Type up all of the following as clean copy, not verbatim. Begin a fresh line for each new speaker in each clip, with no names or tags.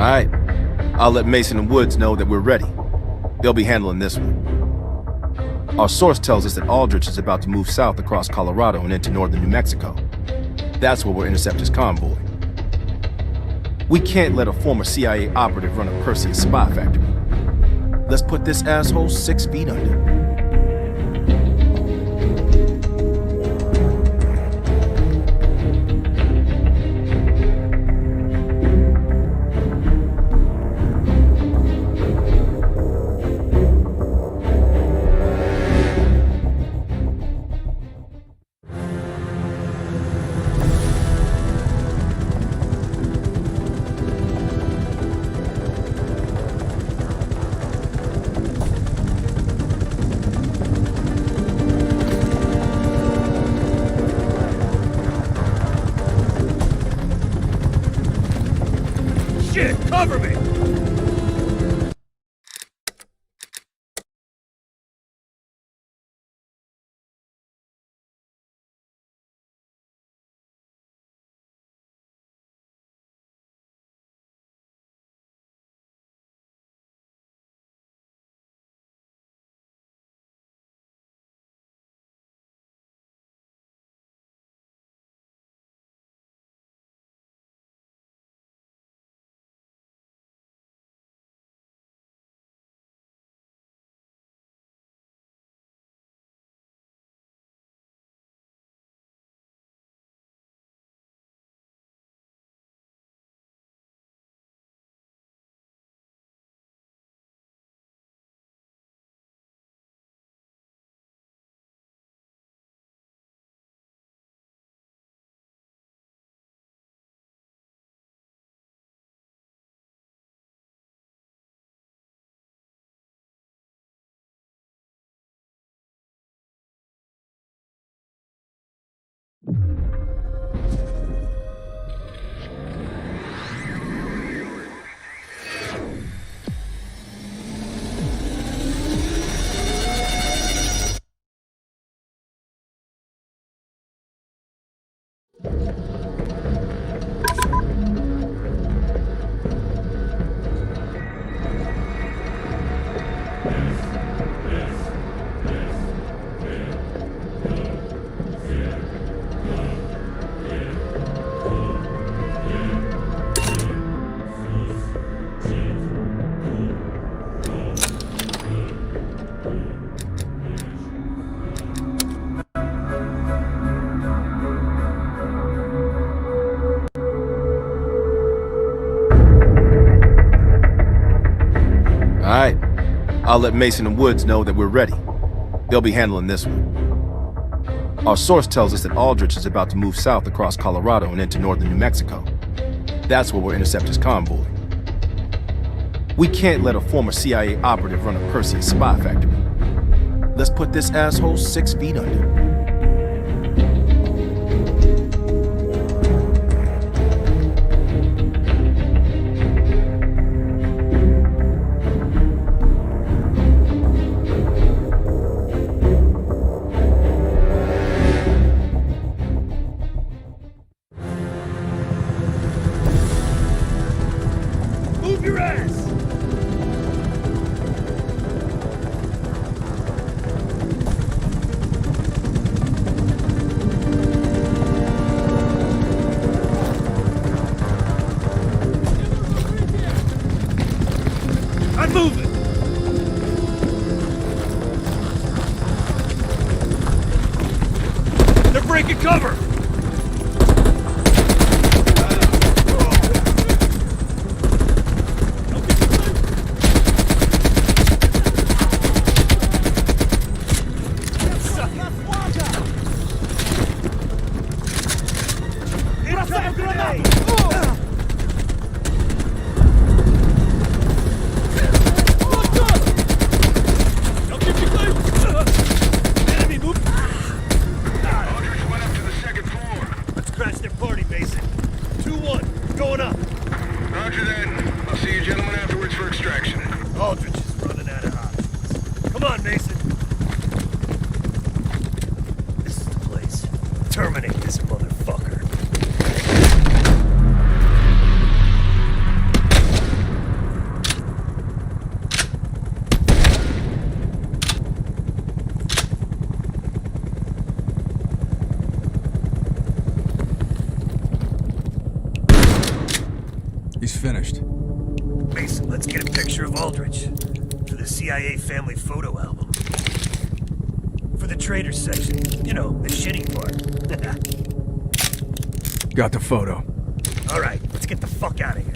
Alright, I'll let Mason and Woods know that we're ready. They'll be handling this one. Our source tells us that Aldrich is about to move south across Colorado and into northern New Mexico. That's where we'll intercept his convoy. We can't let a former CIA operative run a Perseus spy factory. Let's put this asshole 6 feet under.
Shit, cover me!
Alright, I'll let Mason and Woods know that we're ready. They'll be handling this one. Our source tells us that Aldrich is about to move south across Colorado and into northern New Mexico. That's where we'll intercept his convoy. We can't let a former CIA operative run a Perseus spy factory. Let's put this asshole 6 feet under.
Move your ass! I'm moving! They're breaking cover! Crash their party, Mason. 2-1, going up.
Roger that. I'll see you gentlemen afterwards for extraction.
Aldrich is running out of options. Come on, Mason. This is the place. Terminate this motherfucker.
He's finished.
Mason, let's get a picture of Aldrich for the CIA family photo album. For the traders section. You know, the shitty part.
Got the photo.
All right, let's get the fuck out of here.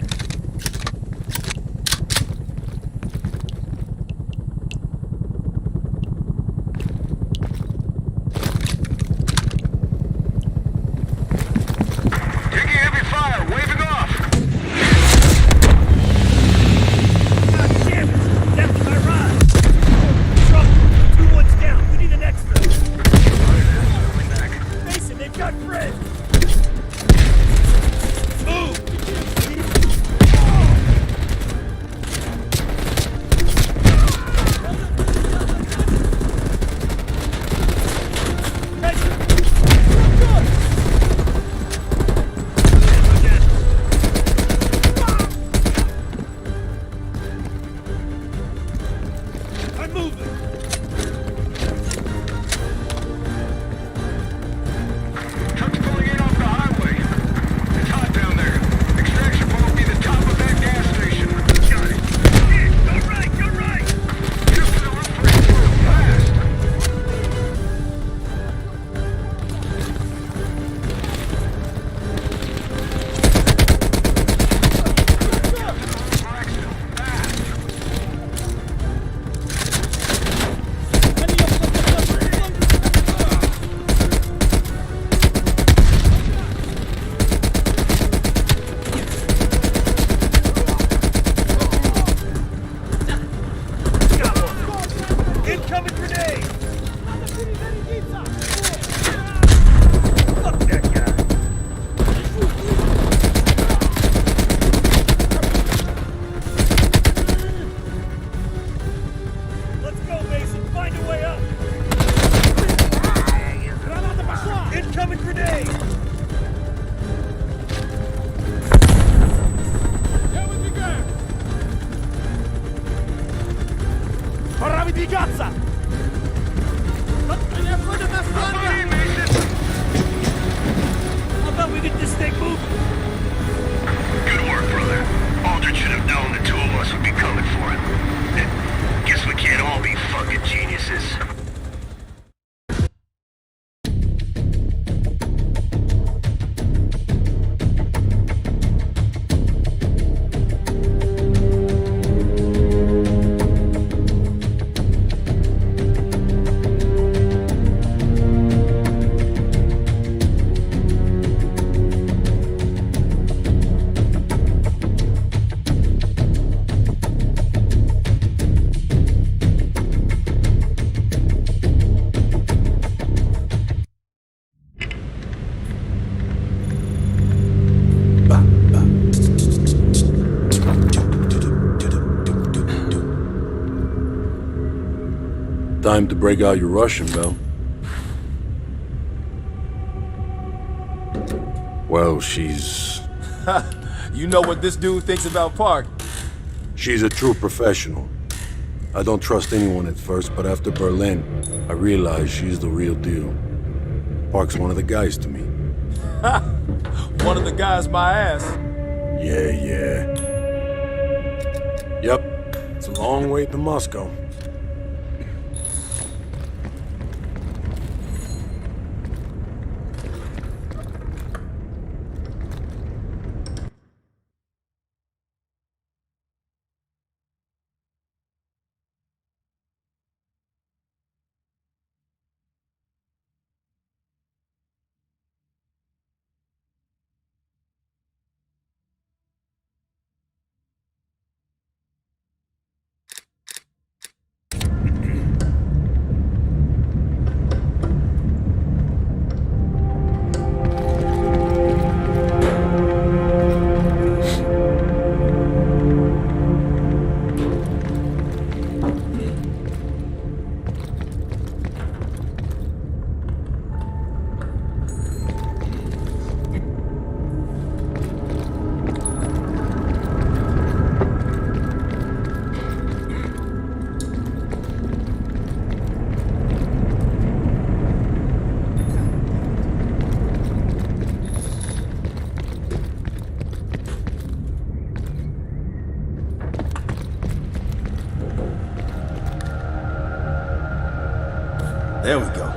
Taking heavy fire, waving off.
God damn it! That's my ride! Trouble! 2-1's down. We need an extra. Mason, they've got Fred! Move! I'm moving!
Truck's pulling in off the highway. It's hot down there. Extraction point will be the top of that gas station.
Got it! Shit! Go right! Go right!
Just to the roof for it. Fast.
Got one! Incoming grenade! Fuck that guy! Let's go, Mason! Find a way up! Incoming grenade! Пора выдвигаться!
Somebody, Mason.
How about we get this thing moving?
Good work, brother. Aldrich should have known the two of us would be coming for him. Guess we can't all be fucking geniuses.
time to break out your Russian, Belle. Well, she's
You know what this dude thinks about Park.
a true professional. I don't trust anyone at first, but after Berlin, I realized she's the real deal. Park's one of the guys to me.
One of the guys my ass.
Yeah. Yep, it's a long way to Moscow.
There we go.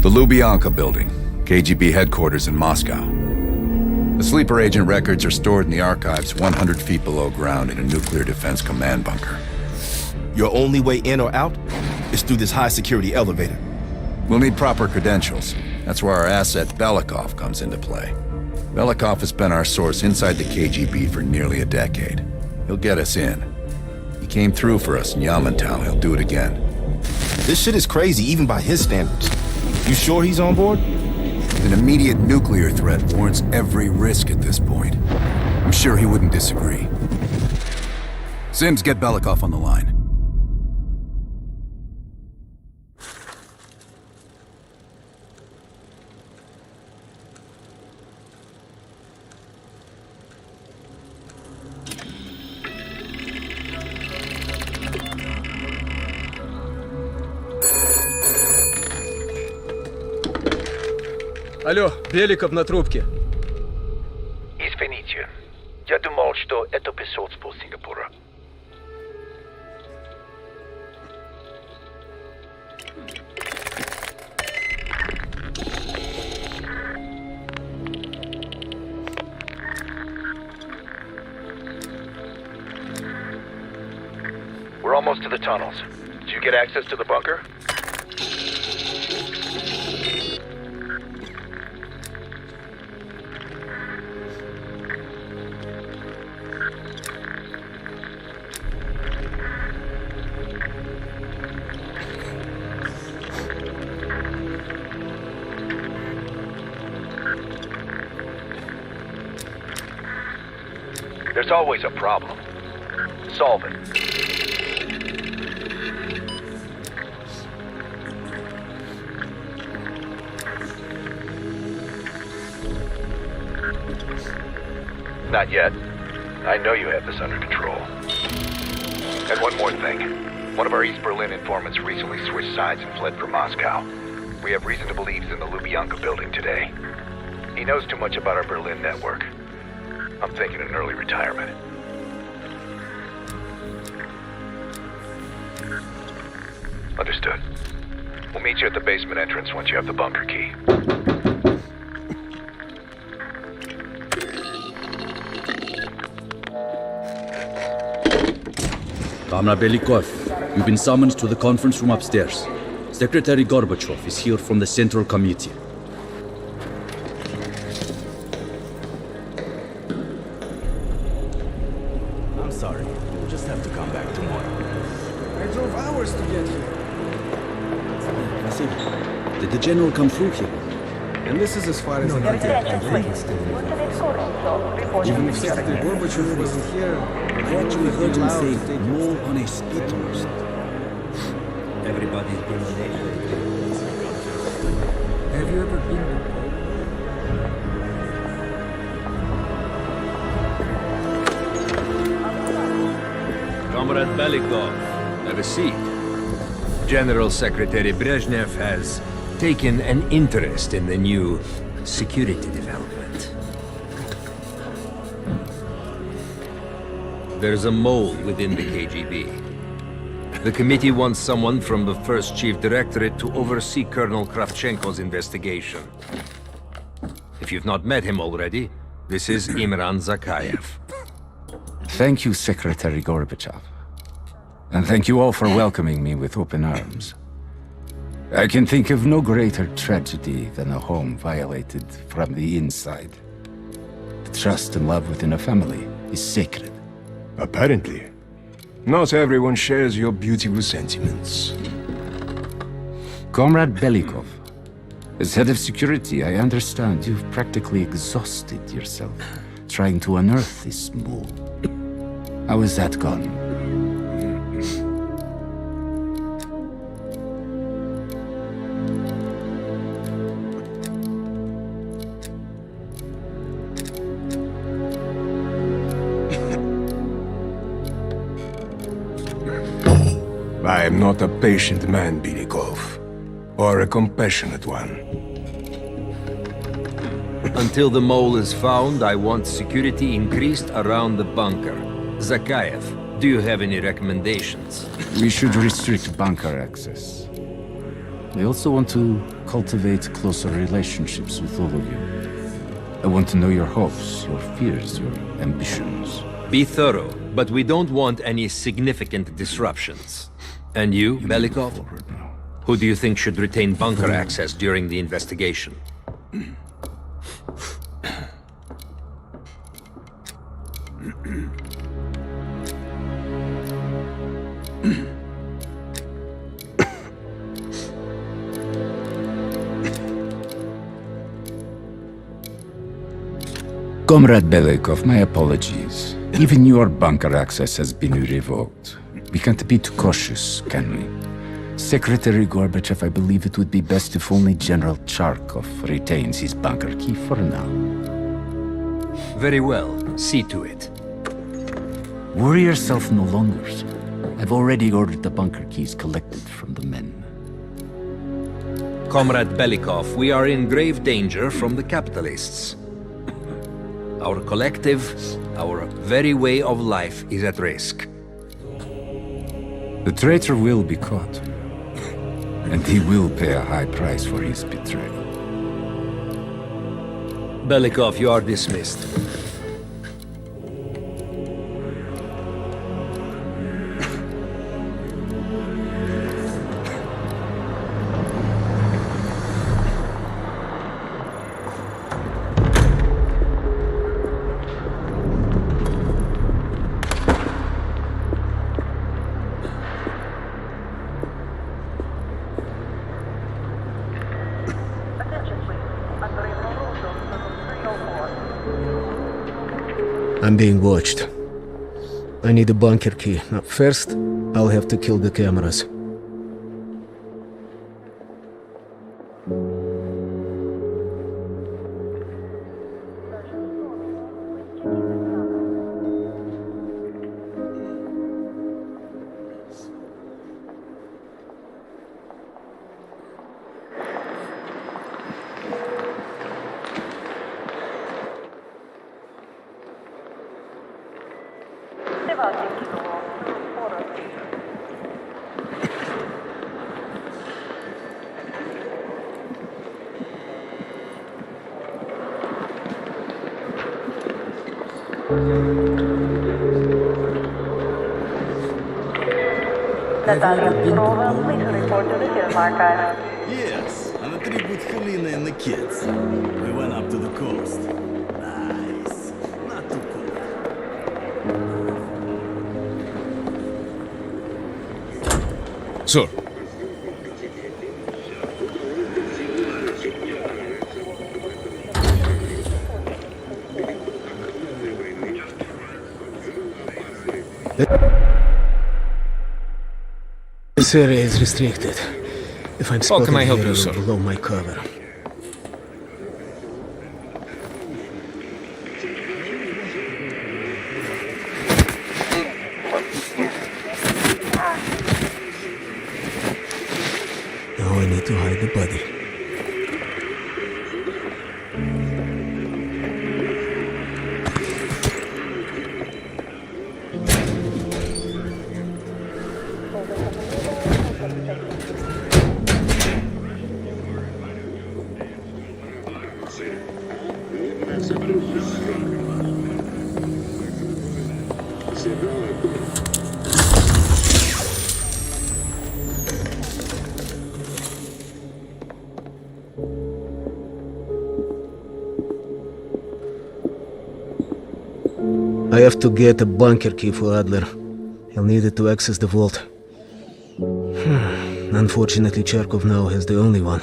The Lubyanka building, KGB headquarters in Moscow. The sleeper agent records are stored in the archives 100 feet below ground in a nuclear defense command bunker.
Your only way in or out is through this high-security elevator.
We'll need proper credentials. That's where our asset Belikov comes into play. Belikov has been our source inside the KGB for nearly a decade. He'll get us in. He came through for us in Yamantau. He'll do it again.
This shit is crazy, even by his standards. You sure he's on board?
An immediate nuclear threat warrants every risk at this point. I'm sure he wouldn't disagree. Sims, get Belikov on the line.
Алло, Беликов на трубке.
Извините, я думал, что это посольство Сингапура. We're almost to the tunnels. Did you get access to the bunker? There's always a problem. Solve it. Not yet. I know you have this under control. And one more thing. One of our East Berlin informants recently switched sides and fled from Moscow. We have reason to believe he's in the Lubyanka building today. He knows too much about our Berlin network. I'm thinking an early retirement. Understood. We'll meet you at the basement entrance once you have the bunker key.
Comrade Belikov, you've been summoned to the conference room upstairs. Secretary Gorbachev is here from the Central Committee.
I'm sorry. You'll just have to come back tomorrow. I drove hours to get here.
Vasily, did the general come through here?
And this is as far as I can get. I think he's still in the office. Even if Secretary Gorbachev wasn't here,
I actually heard him say more on a speed toast.
everybody's been on it. Have you ever been to
Comrade Belikov, have a seat. General Secretary Brezhnev has taken an interest in the new security development. There's a mole within the KGB. The committee wants someone from the first Chief Directorate to oversee Colonel Kravchenko's investigation. If you've not met him already, this is Imran Zakayev.
Thank you, Secretary Gorbachev. And thank you all for welcoming me with open arms. I can think of no greater tragedy than a home violated from the inside. The trust and love within a family is sacred.
Apparently. Not everyone shares your beautiful sentiments.
Comrade Belikov, as head of security, I understand you've practically exhausted yourself trying to unearth this mole. How has that gone?
I am not a patient man, Belikov, or a compassionate one.
Until the mole is found, I want security increased around the bunker. Zakayev, do you have any recommendations?
We should restrict bunker access. I also want to cultivate closer relationships with all of you. I want to know your hopes, your fears, your ambitions.
Be thorough, but we don't want any significant disruptions. And you, Belikov? Who do you think should retain bunker access during the investigation?
Comrade Belikov, my apologies. Even your bunker access has been revoked. We can't be too cautious, can we? Secretary Gorbachev, I believe it would be best if only General Charkov retains his bunker key for now.
Very well. See to it.
Worry yourself no longer, sir. I've already ordered the bunker keys collected from the men.
Comrade Belikov, we are in grave danger from the capitalists. Our collective, our very way of life is at risk.
The traitor will be caught. And he will pay a high price for his betrayal.
Belikov, you are dismissed.
I'm being watched. I need a bunker key. Now, first, I'll have to kill the cameras.
Natalia Petrova, please report to the film archive.
Yes, on a trip with Helena and the kids. We went up to the coast. Nice. Not too cold.
Sir.
This area is restricted. If I'm spotted
can I help
here,
you,
it'll
sir?
blow my cover. Now I need to hide the body. I have to get a bunker key for Adler. He'll need it to access the vault. Unfortunately, Charkov now has the only one.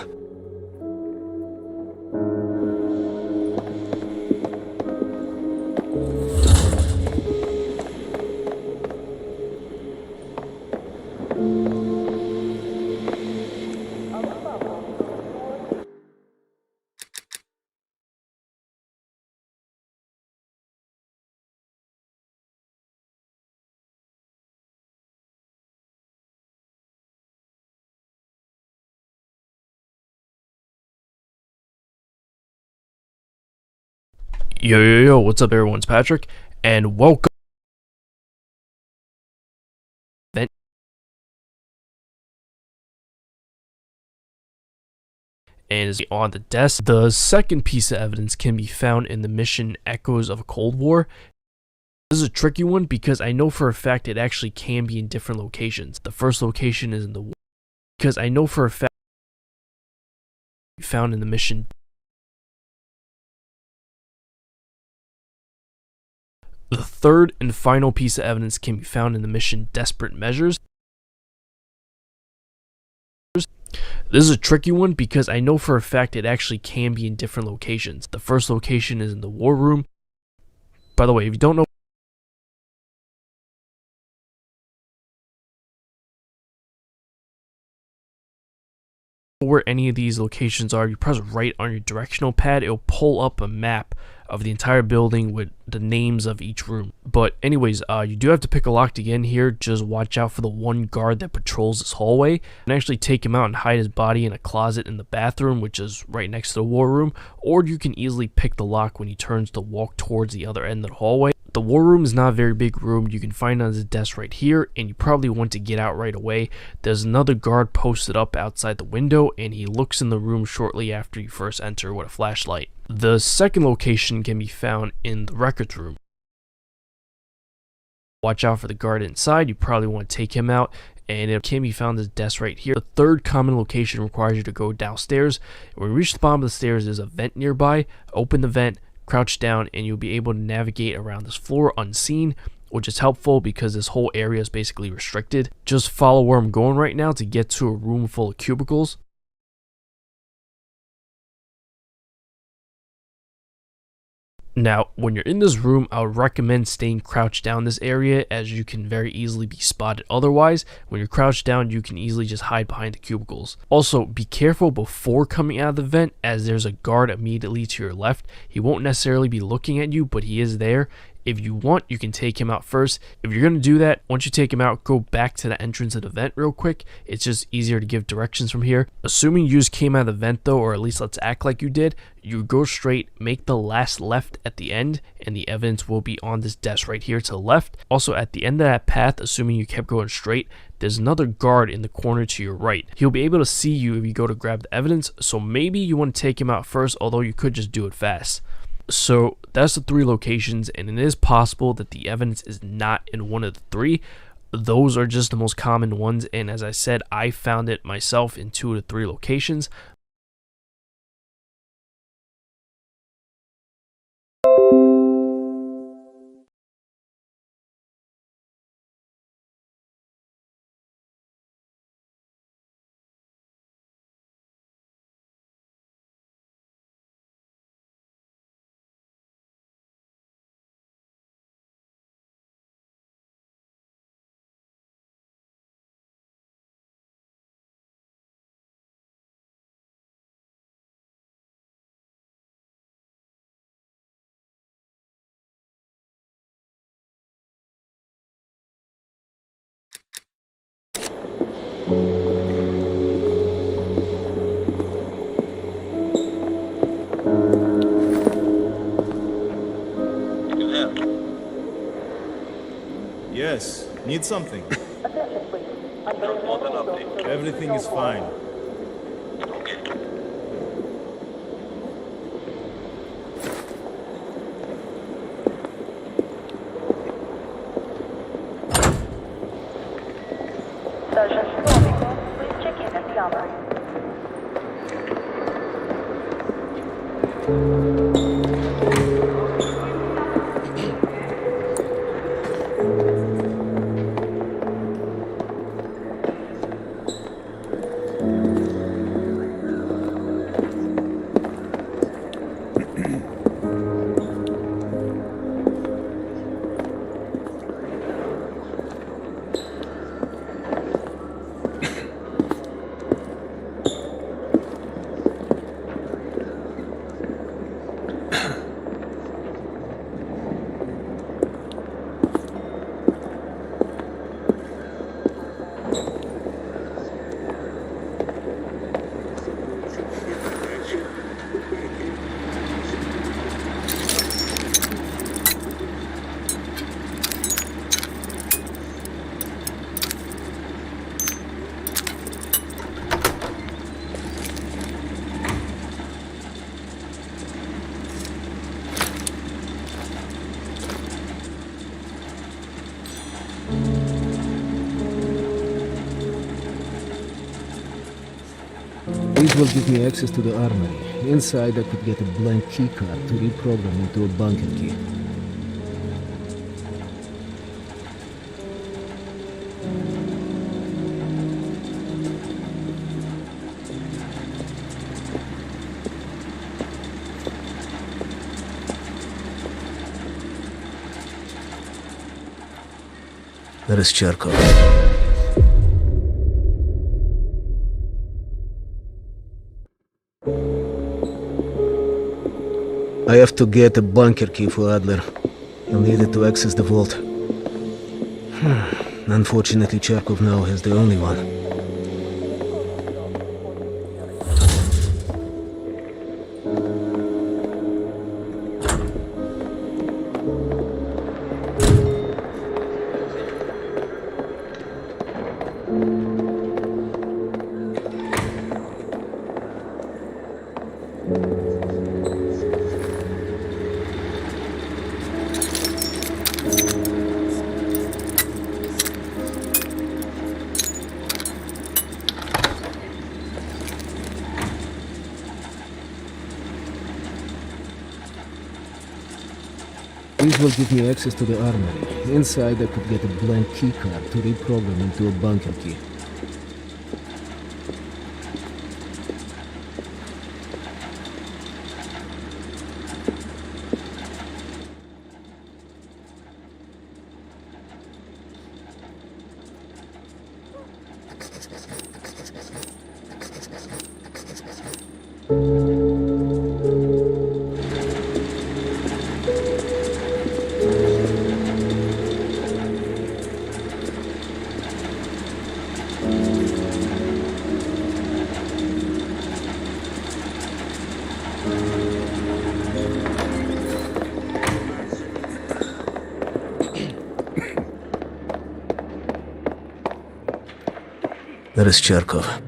Yo, what's up everyone, it's Patrick, and welcome and is on the desk. The second piece of evidence can be found in the mission Echoes of a Cold War. This is a tricky one because I know for a fact it actually can be in different locations. The first location is in the because I know for a fact found in the mission. The third and final piece of evidence can be found in the mission Desperate Measures. This is a tricky one because I know for a fact it actually can be in different locations. The first location is in the war room. By the way, if you don't know where any of these locations are, you press right on your directional pad, it'll pull up a map of the entire building with the names of each room. But anyways, you do have to pick a lock to get in here. Just watch out for the one guard that patrols this hallway, and actually take him out and hide his body in a closet in the bathroom, which is right next to the war room. Or you can easily pick the lock when he turns to walk towards the other end of the hallway. The war room is not a very big room. You can find on his desk right here, and you probably want to get out right away. There's another guard posted up outside the window, and he looks in the room shortly after you first enter with a flashlight. The second location can be found in the records room. Watch out for the guard inside. You probably want to take him out, and it can be found at his desk right here. The third common location requires you to go downstairs. When you reach the bottom of the stairs, there's a vent nearby. Open the vent, crouch down, and you'll be able to navigate around this floor unseen, which is helpful because this whole area is basically restricted. Just follow where I'm going right now to get to a room full of cubicles. Now, when you're in this room, I would recommend staying crouched down this area, as you can very easily be spotted otherwise. When you're crouched down, you can easily just hide behind the cubicles. Also, be careful before coming out of the vent, as there's a guard immediately to your left. He won't necessarily be looking at you, but he is there. If you want, you can take him out first. If you're going to do that, once you take him out, go back to the entrance of the vent real quick. It's just easier to give directions from here. Assuming you just came out of the vent though, or at least let's act like you did, you go straight, make the last left at the end, and the evidence will be on this desk right here to the left. Also, at the end of that path, assuming you kept going straight, there's another guard in the corner to your right. He'll be able to see you if you go to grab the evidence, so maybe you want to take him out first, although you could just do it fast. So that's the three locations, and it is possible that the evidence is not in one of the three. Those are just the most common ones, and as I said, I found it myself in 2 of the 3 locations.
Yes, need something. Everything is fine.
Sergeant Stormico, please check in at the armory.
These will give me access to the armory. Inside, I could get a blank keycard to reprogram into a bunker key. That is Cherkov. I have to get a bunker key for Adler. He'll need it to access the vault. Unfortunately, Cherkov now has the only one. These will give me access to the armory. Inside, I could get a blank keycard to reprogram into a bunker key. That is Cherkov.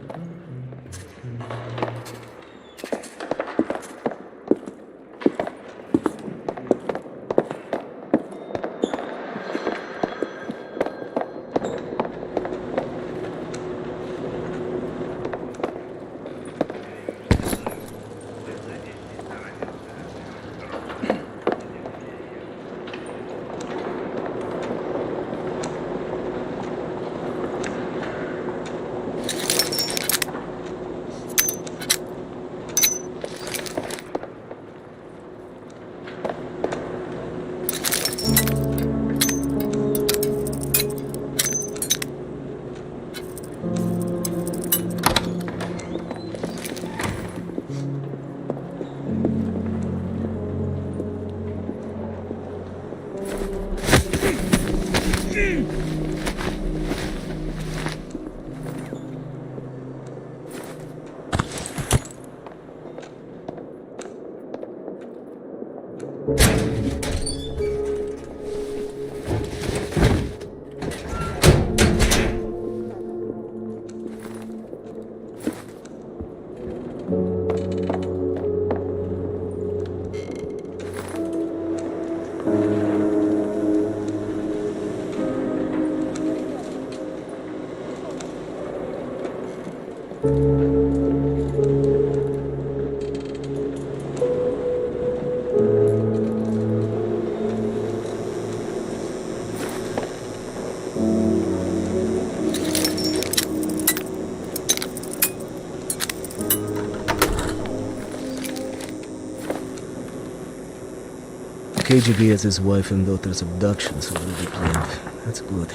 KGB has his wife and daughter's abductions already planned. That's good.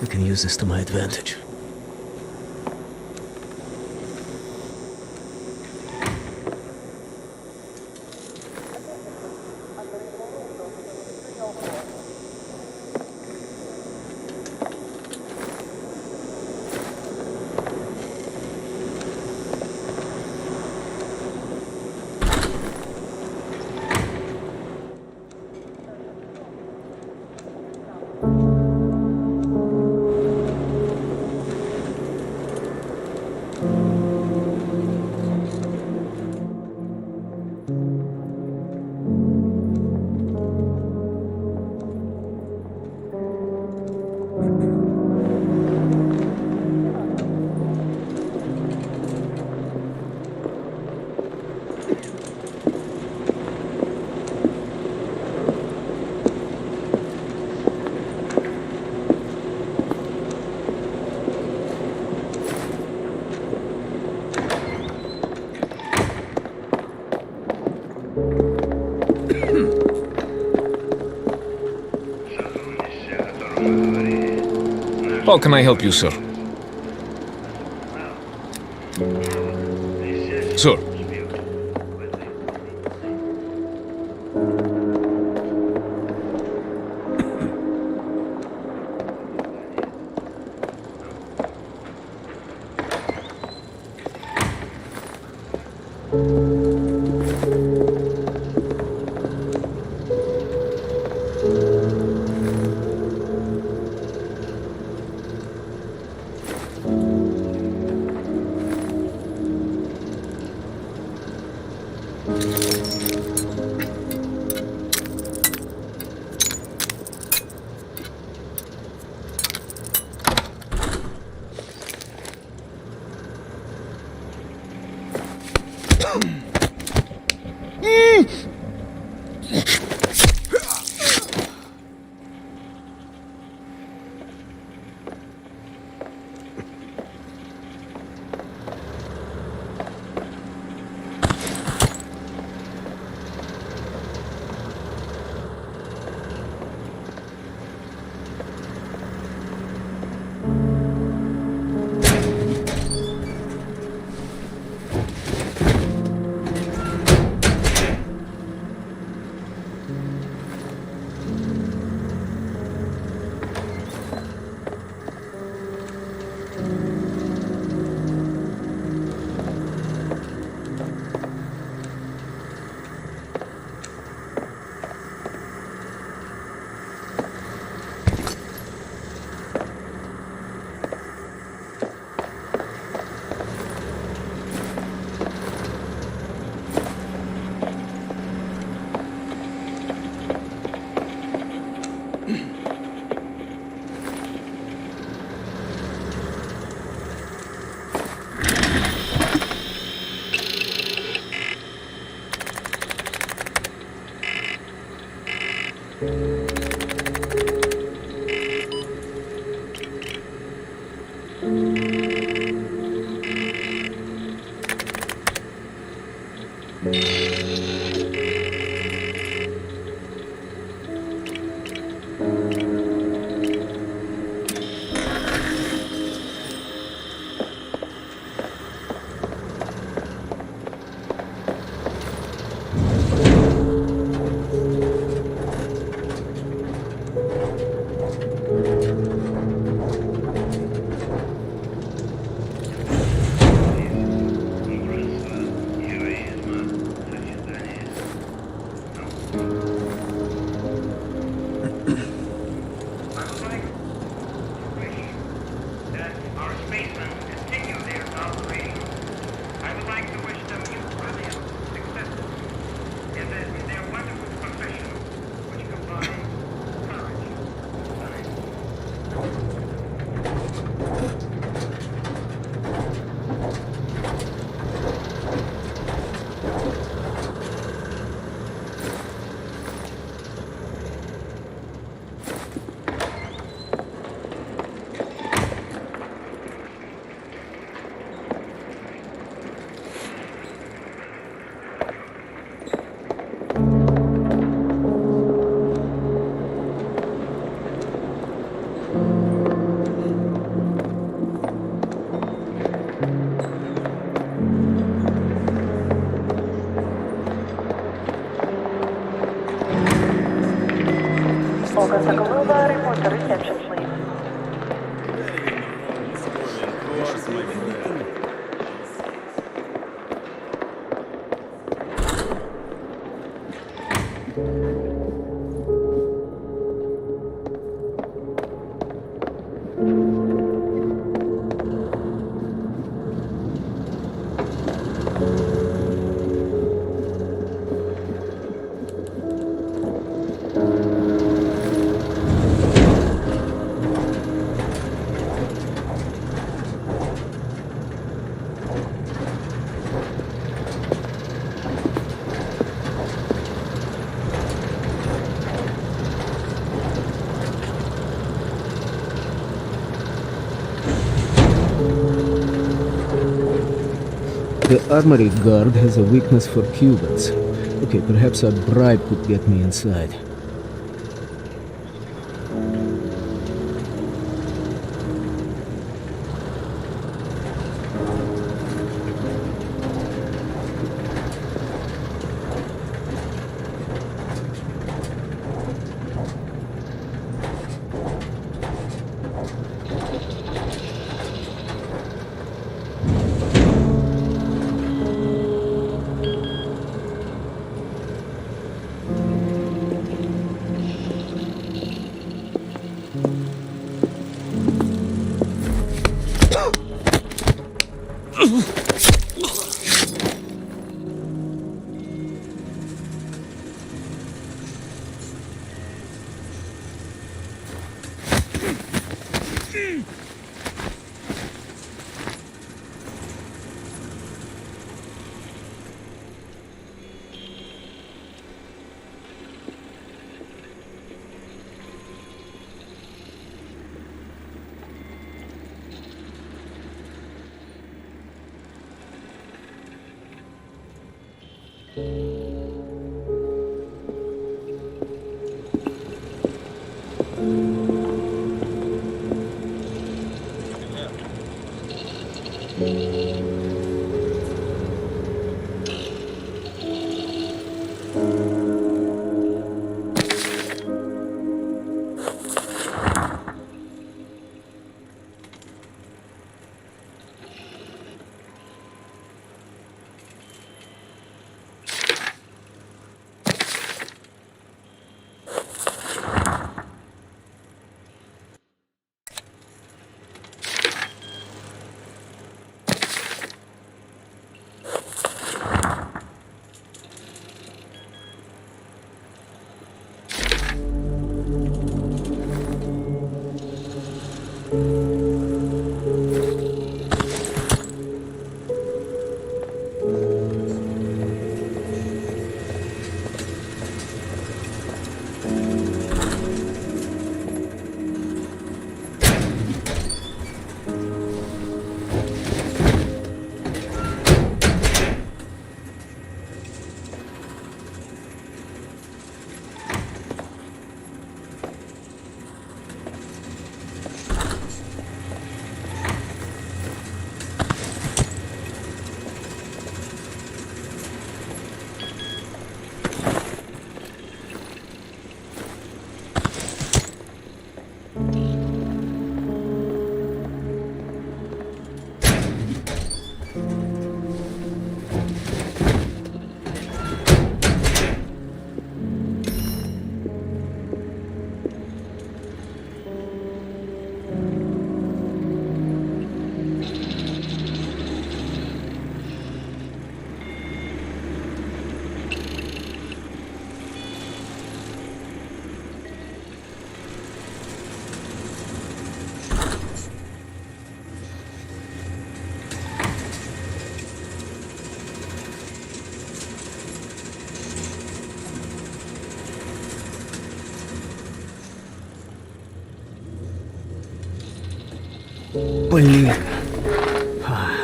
I can use this to my advantage.
How can I help you, sir? Sir.
Report to reception, please.
The armory guard has a weakness for Cubans. Okay, perhaps a bribe could get me inside. Блин.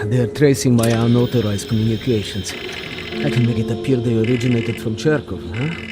They're tracing my unauthorized communications. I can make it appear they originated from Cherkov, huh?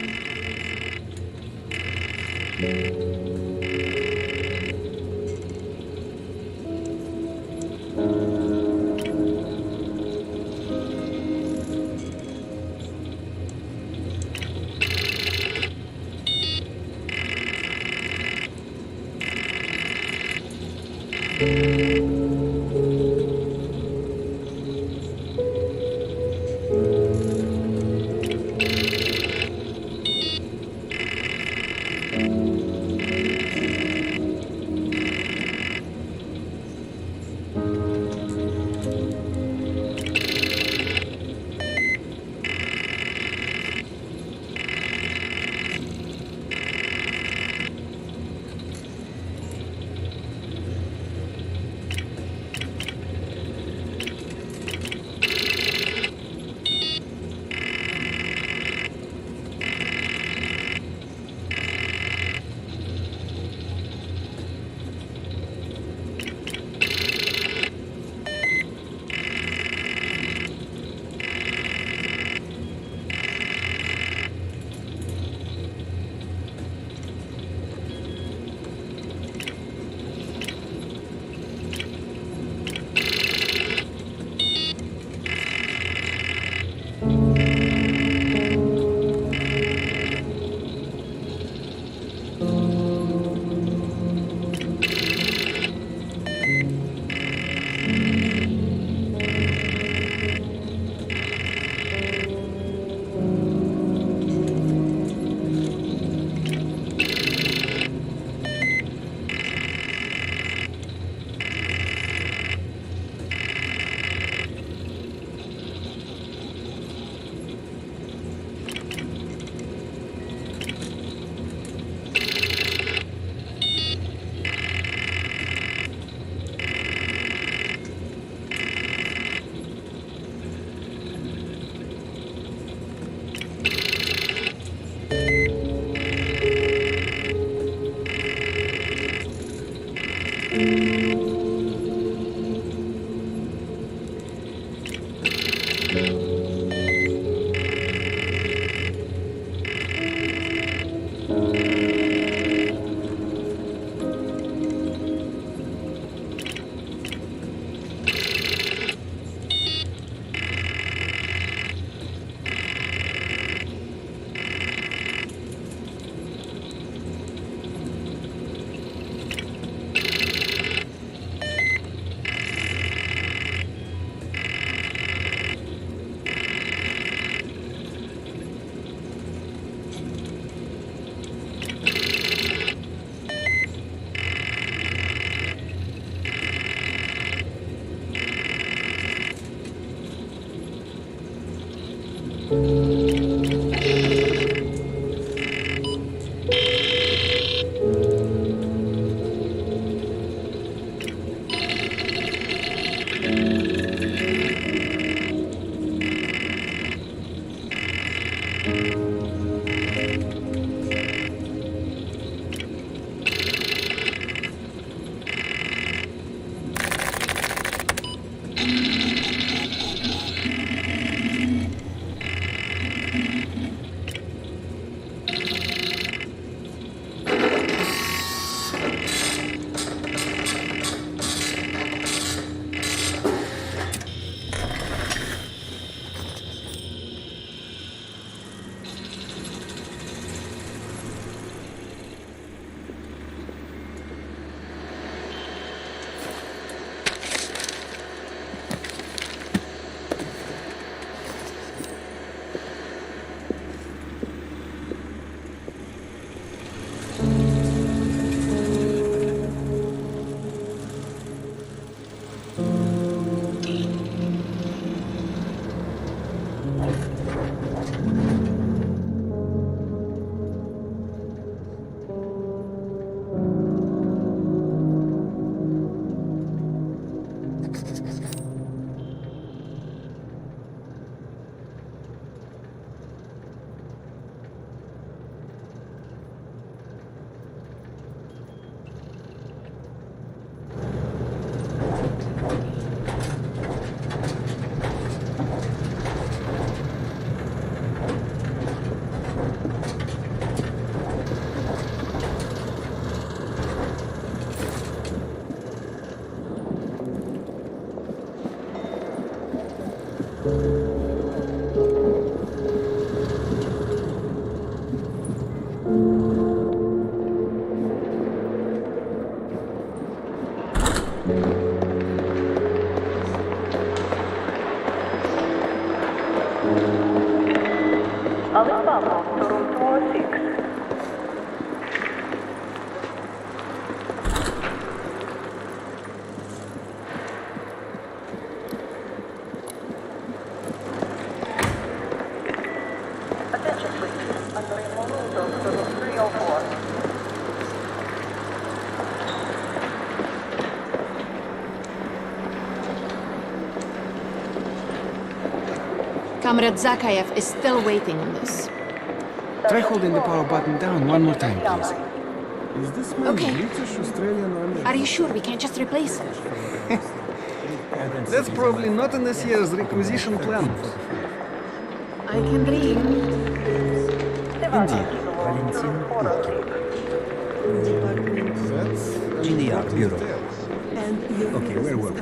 Alibaba, Toronto 6. Attention please, under a Monudo, Toronto 304.
Comrade Zakayev is still waiting on this.
Try holding the power button down one more time, please.
Is this man
Okay.
British, Australian, or
Are you sure we can't just replace him?
That's probably not in this year's requisition plan.
I can dream.
Indeed.
That's
GDR Bureau. Okay, where were we?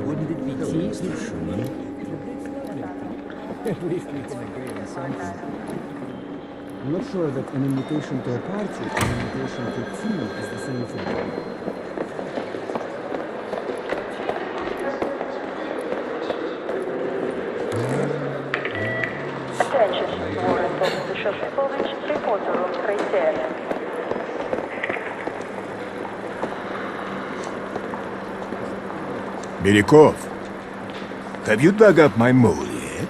Wouldn't it be teased? At least we can agree on something. I'm not sure that an invitation to a party and an invitation to tea is the same thing.
Attention, Warren Bogusevich, reporter room 310.
Belikov, have you dug up my mole yet?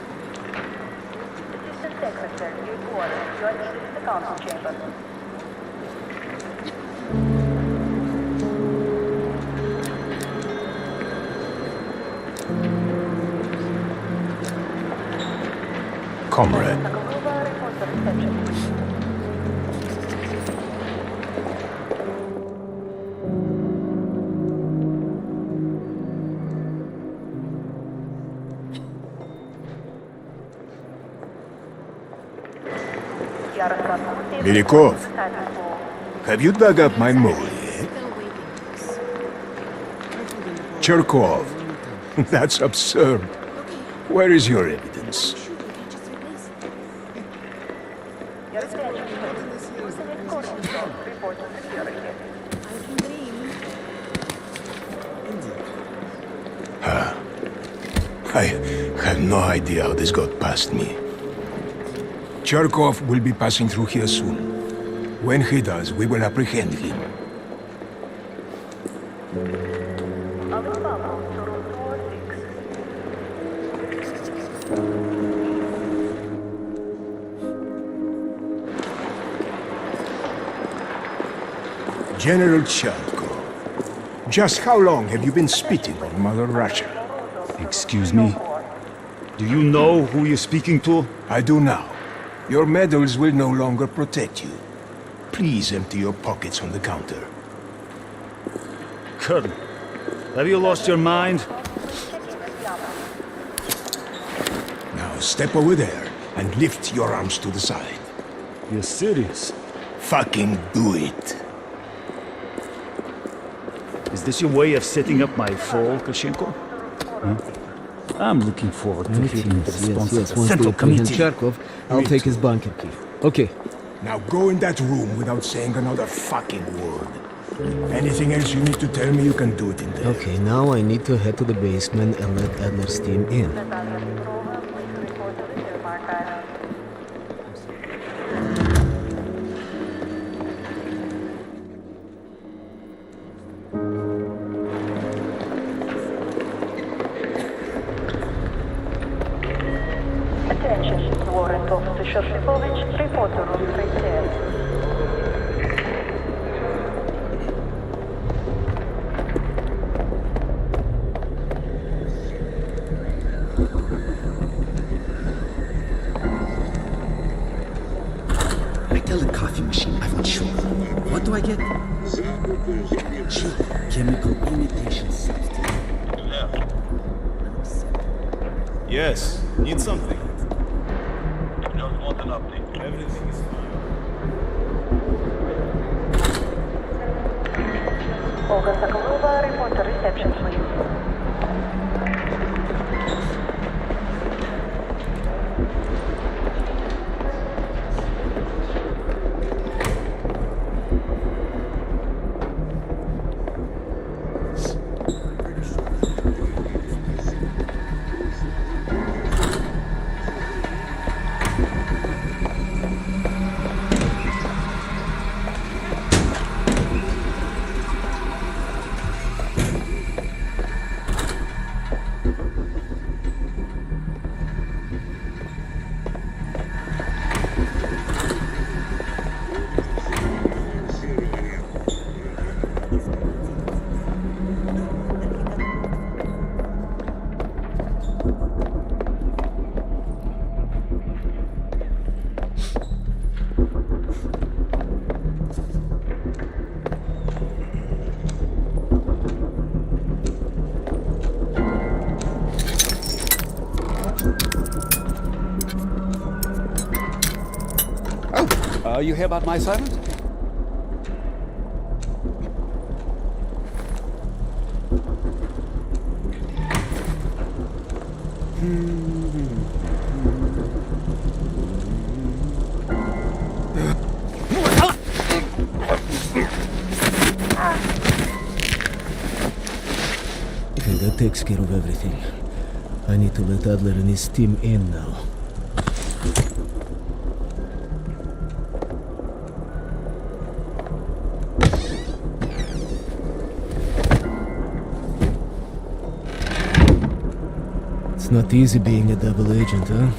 Assistant Secretary, good morning. You are needed in the council chamber.
Comrade,
to reception.
Belikov, have you dug up my mole yet? Cherkov, that's absurd. Where is your evidence? I have no idea how this got past me. Cherkov will be passing through here soon. When he does, we will apprehend him. General Cherkov, just how long have you been spitting on Mother Russia?
Excuse me? Do you know who you're speaking to?
I do now. Your medals will no longer protect you. Please empty your pockets on the counter.
Colonel, have you lost your mind?
Now step over there and lift your arms to the side.
You're serious?
Fucking do it.
Is this your way of setting up my fall, Kashenko? I'm looking forward to hearing the response of the
Once
Central
we apprehend
Committee.
Cherkov, I'll take his bunker key. Okay.
Now go in that room without saying another fucking word. Anything else you need to tell me, you can do it in there.
Okay, now I need to head to the basement and let Adler's team in.
Attention, Warrant Officer Shoshipovich, report to room 310.
I tell the coffee machine I want sugar. What do I get? Cheap chemical imitation substance.
Yes, need something.
Just want an update.
Everything is fine.
Olga Sokolova, report to reception, please.
You hear about my assignment?
Okay, that takes care of everything. I need to let Adler and his team in now. It's not easy being a double agent, huh?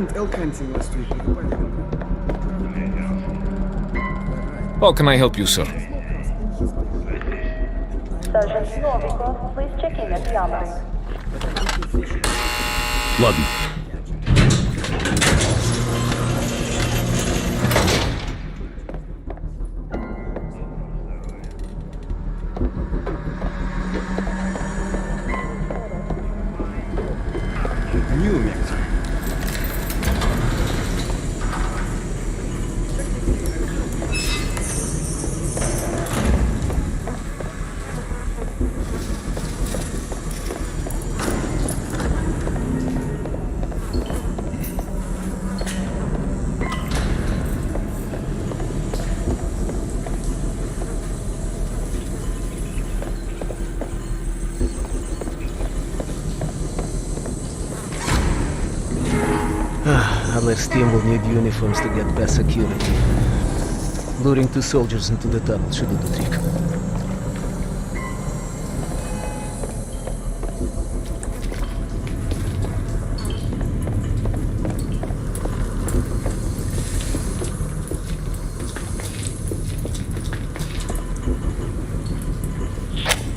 went elk hunting last week.
How can I help you, sir?
Sergeant Novikov, please check in at the armory.
Ладно.
New Mexico.
Adler's team will need uniforms to get past security. Luring 2 soldiers into the tunnel should do the trick.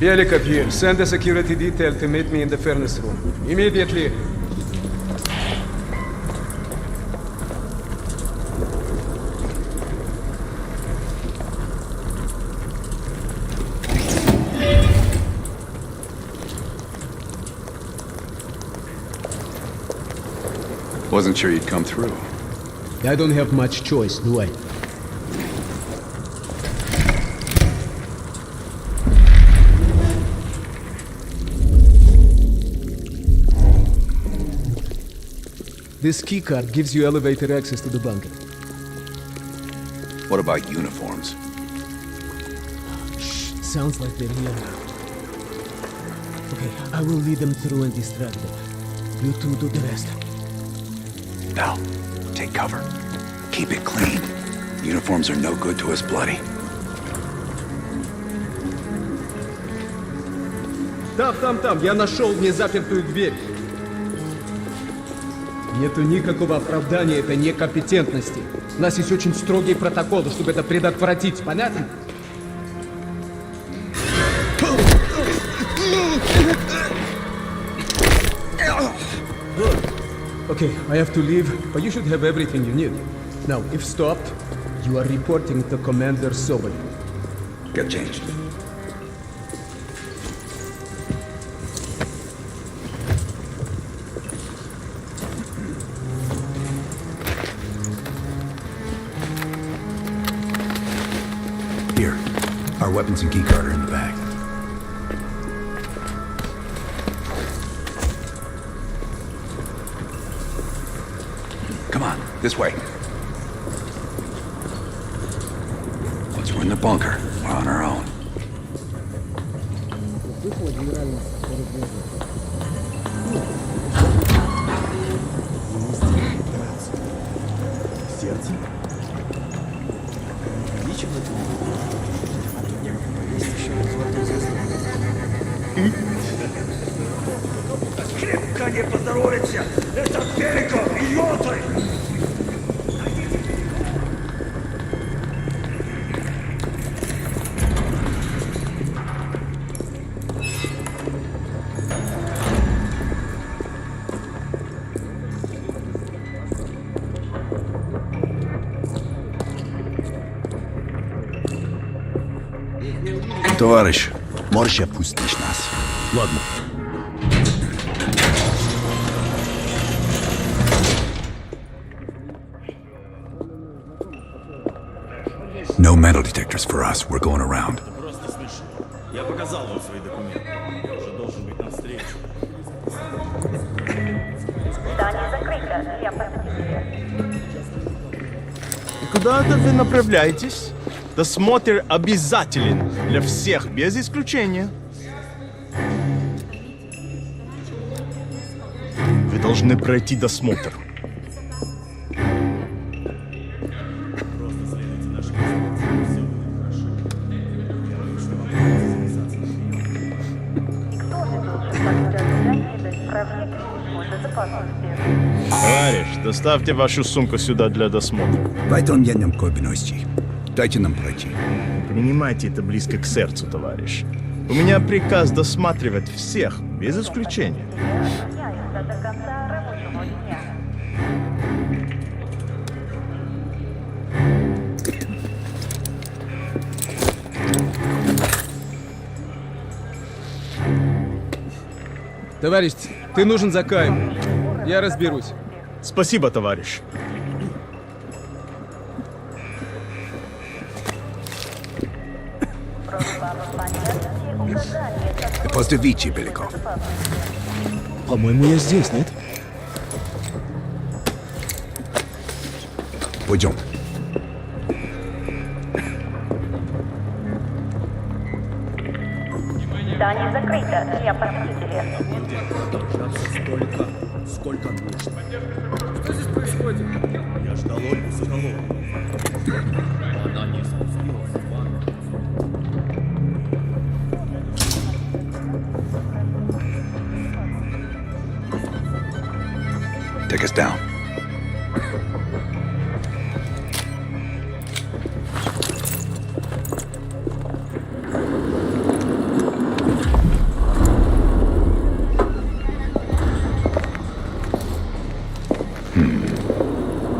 Bellikov here. Send a security detail to meet me in the furnace room. Immediately.
Wasn't sure you'd come through.
I don't have much choice, do I? This keycard gives you elevator access to the bunker.
What about uniforms?
Shh, sounds like they're here now. Okay, I will lead them through and distract them. You two do the rest.
Now, take cover. Keep it clean. Uniforms are no good to us bloody.
Там, я нашел незапертую дверь. Нету никакого оправдания этой некомпетентности. У нас есть очень строгие протоколы, чтобы это предотвратить, понятно? Okay, I have to leave, but you should have everything you need. Now, if stopped, you are reporting to Commander Sobol.
Get changed. Here, our weapons and keycard are in the bag. Come on, this way. Once we're in the bunker, we're on our own.
Сердце? Ничего ты не видишь. А тут есть еще золотой звезды.
Крепко не поздоровится! Это Беликов, идиоты!
Товарищ, можешь опустить нас?
Ладно.
No metal detectors for us. We're going around.
Просто смешно. Я показал вам свои документы. Я уже должен быть на встрече.
Здание закрыто для посетителей.
Куда это вы направляетесь? Досмотр обязателен для всех, без исключения. Вы должны пройти досмотр.
Просто следуйте нашим инструкциям, все будет хорошо. Я вышлю вам записаться на прием.
Никто не должен подвергать себя справке службы безопасности.
Товарищ, доставьте вашу сумку сюда для досмотра.
Дайте нам пройти.
Принимайте это близко к сердцу, товарищ. У меня приказ досматривать всех, без исключения.
До конца рабочего дня.
Товарищ, ты нужен за Каем. Я разберусь.
Спасибо, товарищ.
После Вичи, Беляков.
По-моему, я здесь, нет?
Пойдем.
Здание закрыто для посетителей.
Сколько нужно? Что здесь происходит? Я ждал Ольгу Соколову. Она не спустилась в ванну.
Take us down.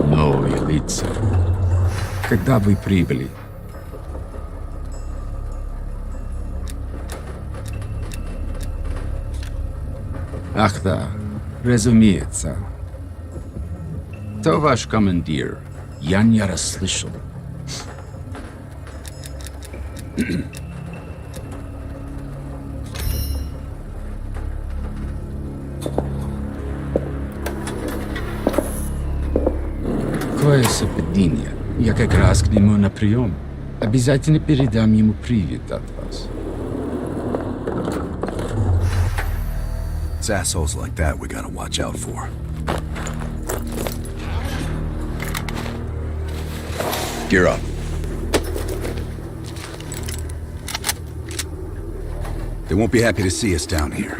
Новые лица. Когда вы прибыли? Ах да, разумеется. Кто ваш командир? Я не расслышал. Какое совпадение. Я как раз к нему на прием. Обязательно передам ему привет от вас.
It's assholes like that we gotta watch out for. Gear up. They won't be happy to see us down here.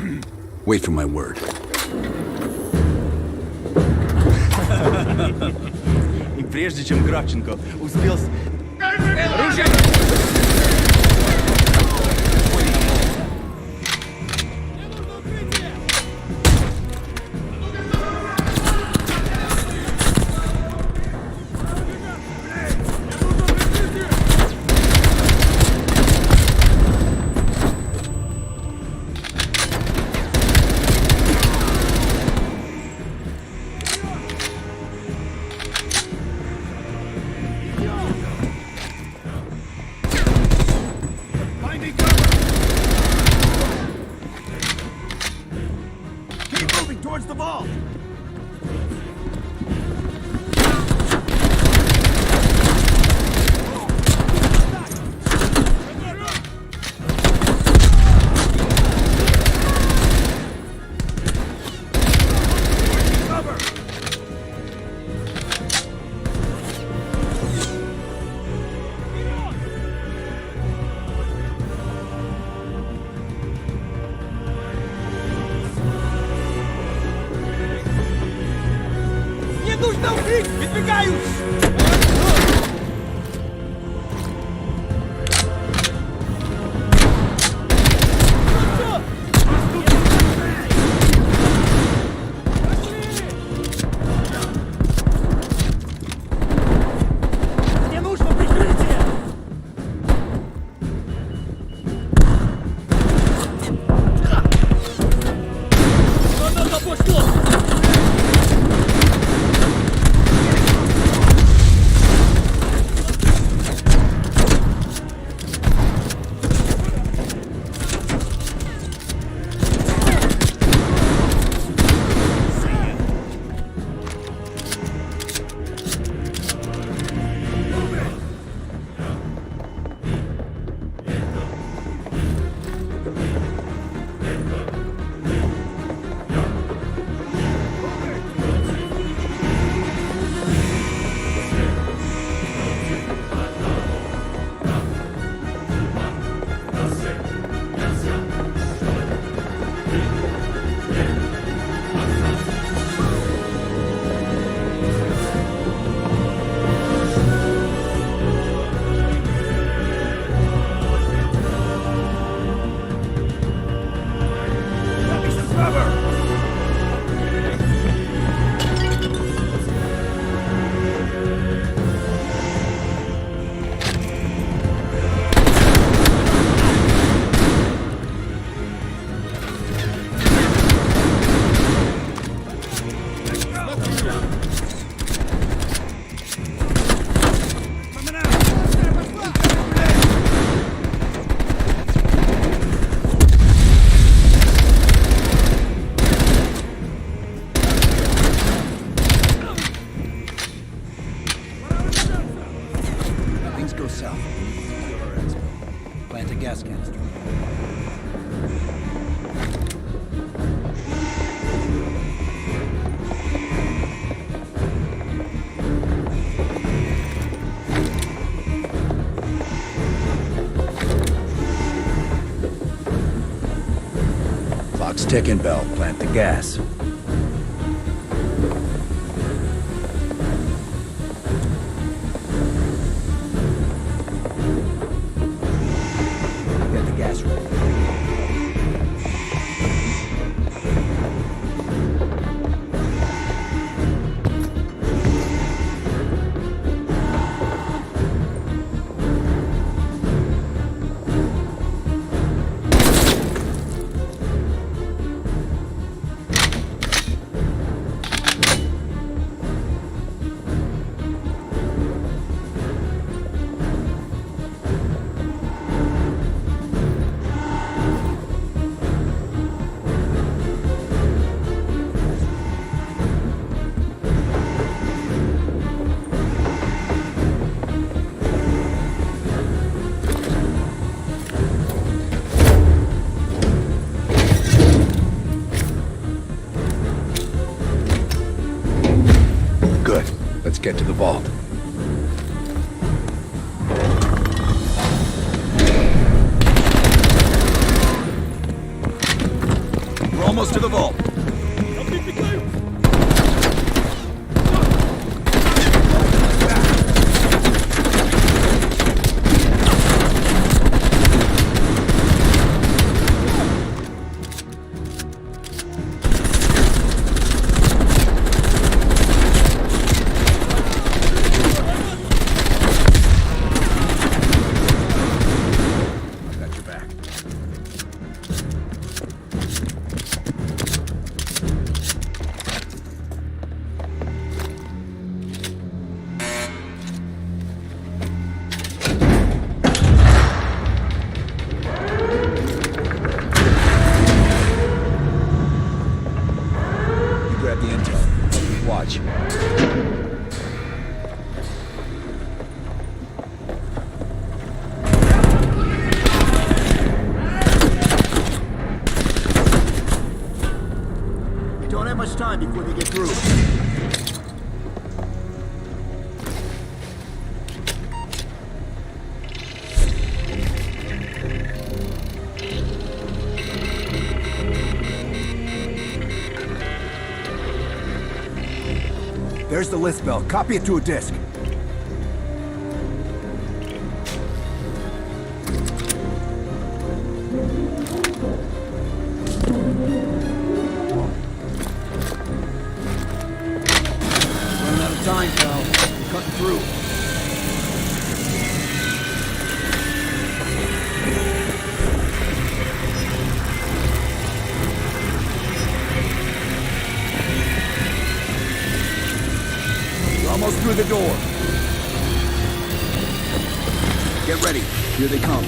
Wait for my word.
И прежде чем Кравченко успел... Оружие!
Towards the vault!
Не нужно укрыть! Выдвигаюсь! Мне нужно прикрытие! Что за пошло?
south. Secure our expo. Plant a gas canister.
Clock's ticking, Bell. Plant the gas.
Get the gas ready.
Good. Let's get to the vault. We're almost to the vault. Got your back. You grab the intel. Watch.
We don't have much time before they get through.
There's the list, Bell. Copy it to a disk.
Running out of time, pal. We're cutting through.
We're almost through the door. Get ready. Here they come.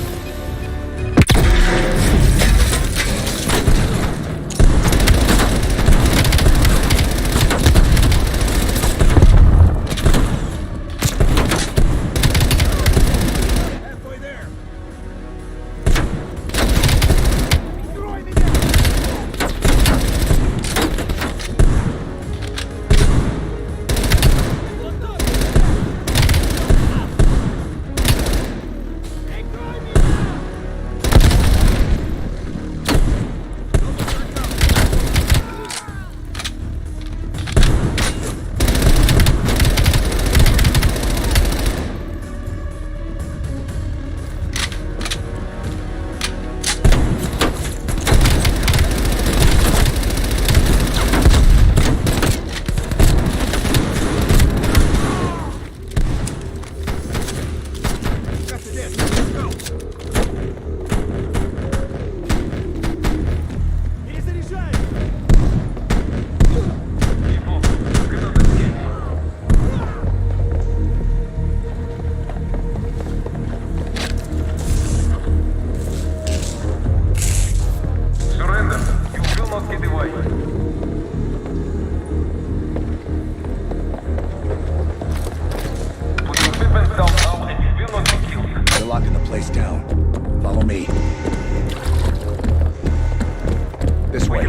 locking the place down. Follow me. This way.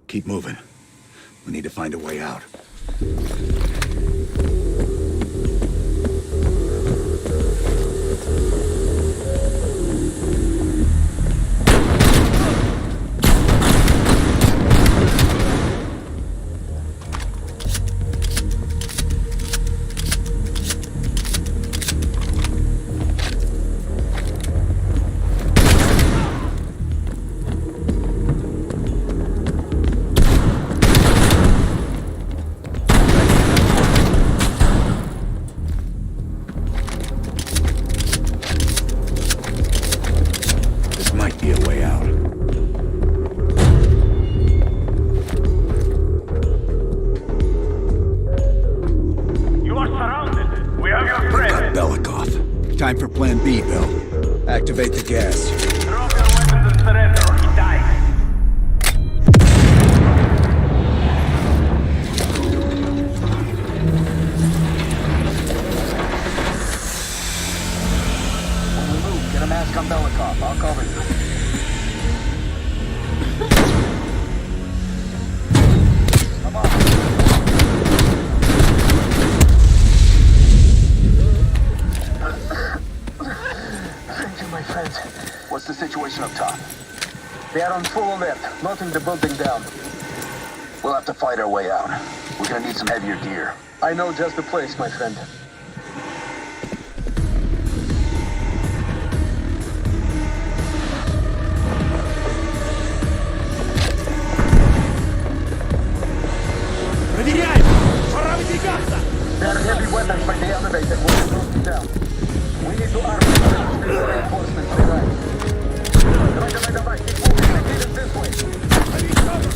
Keep moving. We need to find a way out. Time for Plan B, Bill. Activate the gas.
Drop your weapons and surrender or he dies.
When we move, get a mask on BlackOps. I'll cover you. Come on. What's the situation up top? They are on full alert, melting the building down. We'll have to fight our way out. We're gonna need some heavier gear. I know just the place, my friend. There are heavy weapons by the elevator. We'll move them down. We need to arm them with reinforcements on the right. Давай, keep moving. I need it this way. I need cover.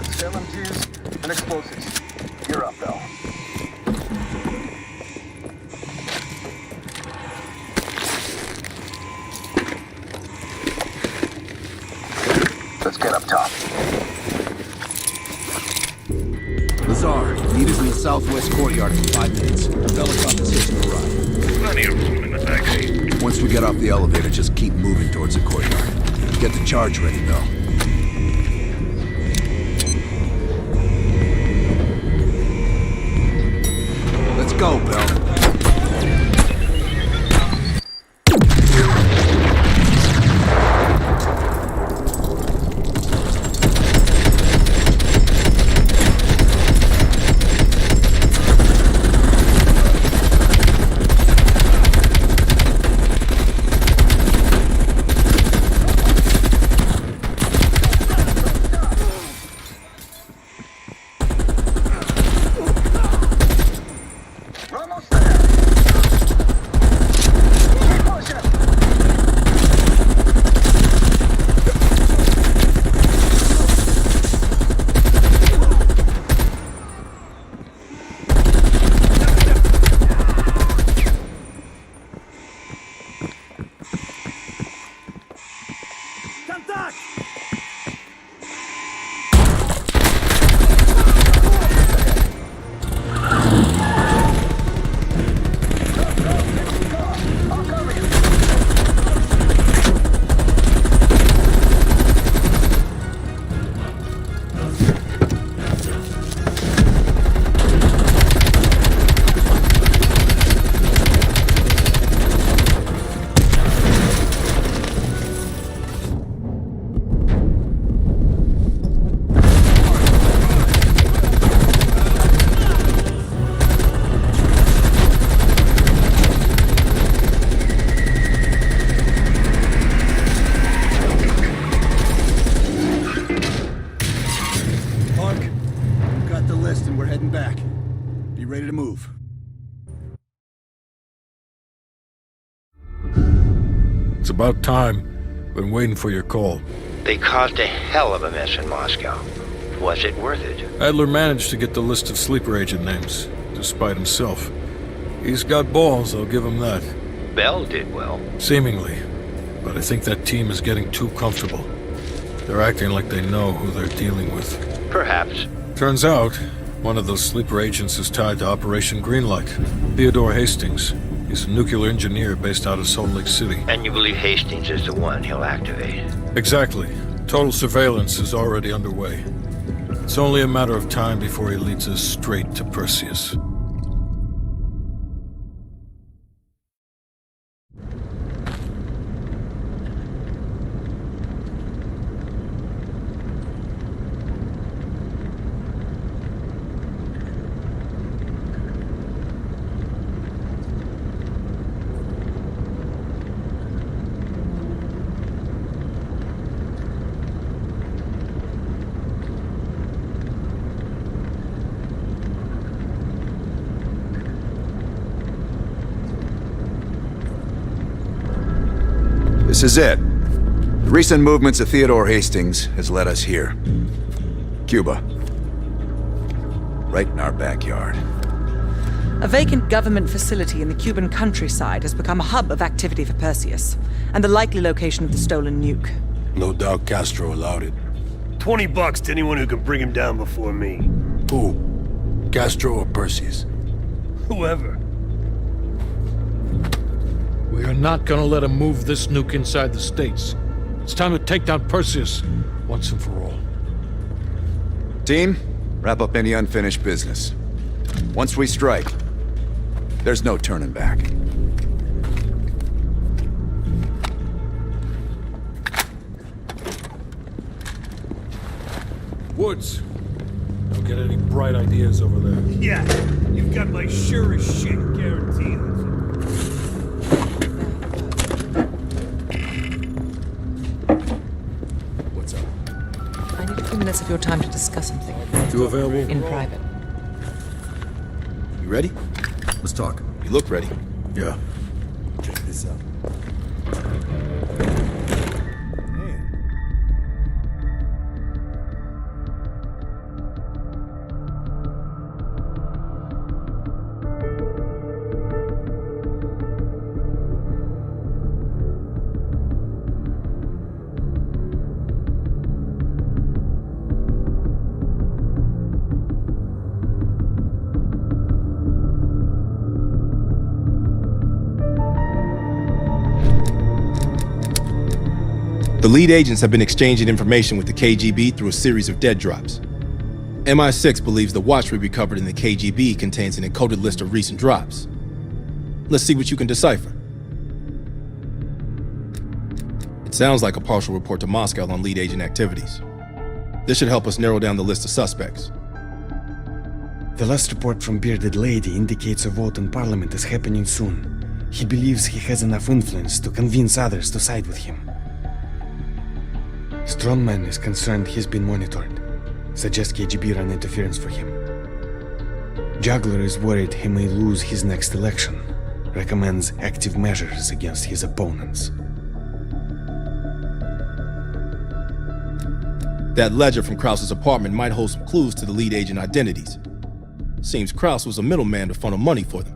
bullets, LMGs, and explosives. You're up, Bell. Let's get up top.
Lazar, meet us in the southwest courtyard in 5 minutes. Belikov is hitching a ride.
Plenty of room in the backseat.
Once we get off the elevator, just keep moving towards the courtyard. Get the charge ready, Bell. Let's go, Bell.
It's about time. Been waiting for your call.
They caused a hell of a mess in Moscow. Was it worth it?
Adler managed to get the list of sleeper agent names, despite himself. He's got balls, I'll give him that.
Bell did well.
Seemingly. But I think that team is getting too comfortable. They're acting like they know who they're dealing with.
Perhaps.
Turns out, one of those sleeper agents is tied to Operation Greenlight. Theodore Hastings. He's a nuclear engineer based out of Salt Lake City.
And you believe Hastings is the one he'll activate?
Exactly. Total surveillance is already underway. It's only a matter of time before he leads us straight to Perseus.
This is it. The recent movements of Theodore Hastings has led us here. Cuba. Right in our backyard.
A vacant government facility in the Cuban countryside has become a hub of activity for Perseus, and the likely location of the stolen nuke.
No doubt Castro allowed it.
$20 to anyone who can bring him down before me.
Who? Castro or Perseus?
Whoever.
We are not gonna let him move this nuke inside the States. It's time to take down Perseus, once and for all.
Team, wrap up any unfinished business. Once we strike, there's no turning back.
Woods, don't get any bright ideas over there.
Yeah, you've got my sure as shit guarantee.
What's up?
I need a few minutes of your time to discuss something.
You available?
In private.
You ready?
Let's talk.
You look ready.
Yeah.
Check this out.
The lead agents have been exchanging information with the KGB through a series of dead drops. MI6 believes the watch we recovered in the KGB contains an encoded list of recent drops. Let's see what you can decipher. It sounds like a partial report to Moscow on lead agent activities. This should help us narrow down the list of suspects.
The last report from Bearded Lady indicates a vote in Parliament is happening soon. He believes he has enough influence to convince others to side with him. Strongman is concerned he's been monitored. Suggests KGB run interference for him. Juggler is worried he may lose his next election. Recommends active measures against his opponents.
That ledger from Krause's apartment might hold some clues to the lead agent identities. Seems Krause was a middleman to funnel money for them.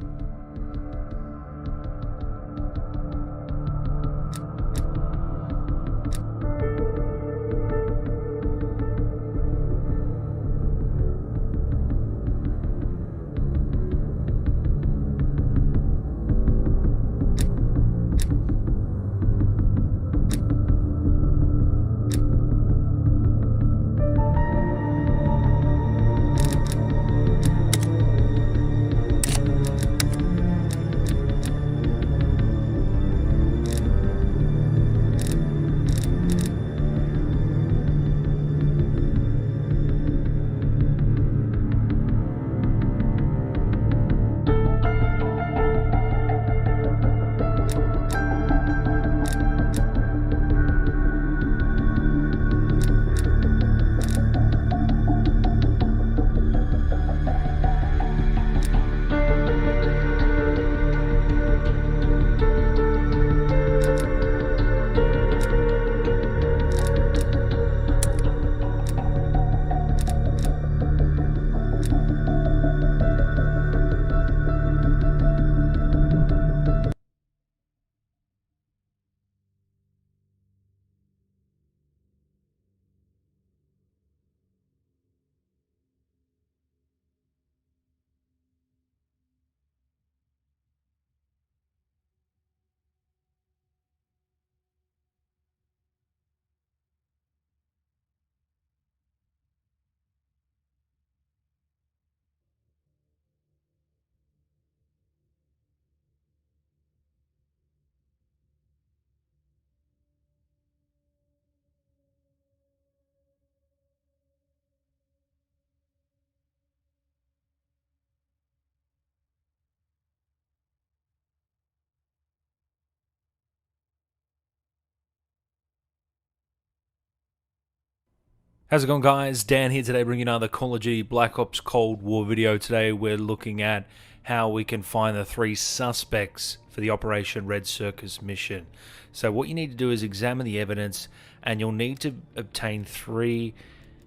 How's it going, guys? Dan here today, bringing another Call of Duty Black Ops Cold War video. Today we're looking at how we can find the 3 suspects for the Operation Red Circus mission. So what you need to do is examine the evidence, and you'll need to obtain 3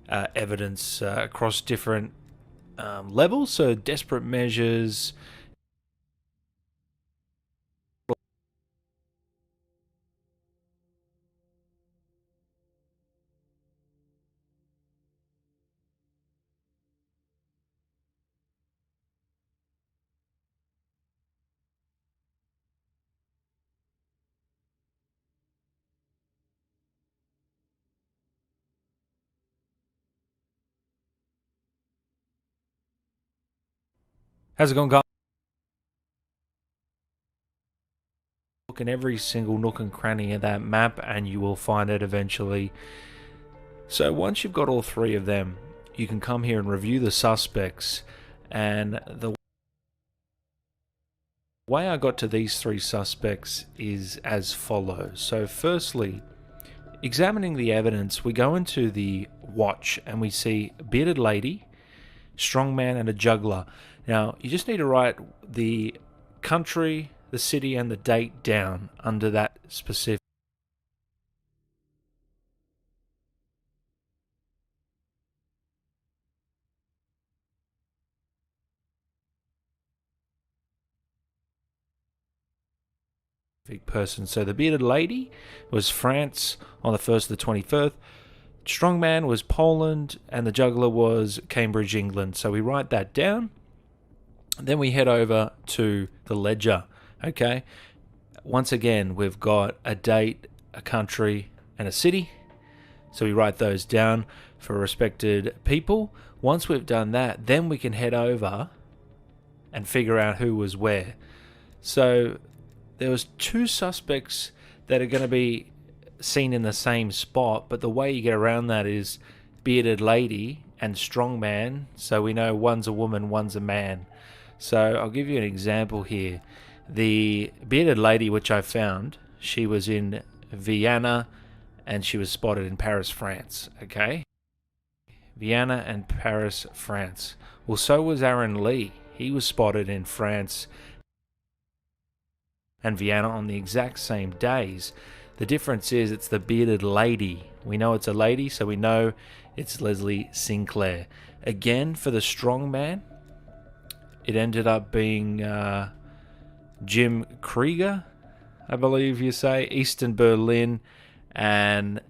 evidence across different levels. So desperate measures, how's it going, guys? Look in every single nook and cranny of that map and you will find it eventually. So once you've got all 3 of them, you can come here and review the suspects. And the way I got to these 3 suspects is as follows. So firstly, examining the evidence, we go into the watch and we see a bearded lady, strongman, and a juggler. Now, you just need to write the country, the city, and the date down under that specific. Person. So the bearded lady was France on the 1st to the 21st. Strongman was Poland, and the juggler was Cambridge, England. So we write that down. Then we head over to the ledger. Okay. Once again, we've got a date, a country, and a city. So we write those down for respected people. Once we've done that, then we can head over and figure out who was where. So there was 2 suspects that are going to be seen in the same spot, but the way you get around that is bearded lady and strong man. So we know one's a woman, one's a man. So I'll give you an example here. The bearded lady, which I found, she was in Vienna and she was spotted in Paris, France. Okay? Vienna and Paris, France. Well, so was Aaron Lee. He was spotted in France and Vienna on the exact same days. The difference is it's the bearded lady. We know it's a lady, so we know it's Leslie Sinclair. Again, for the strong man, it ended up being Jim Krieger, I believe you say, Eastern Berlin and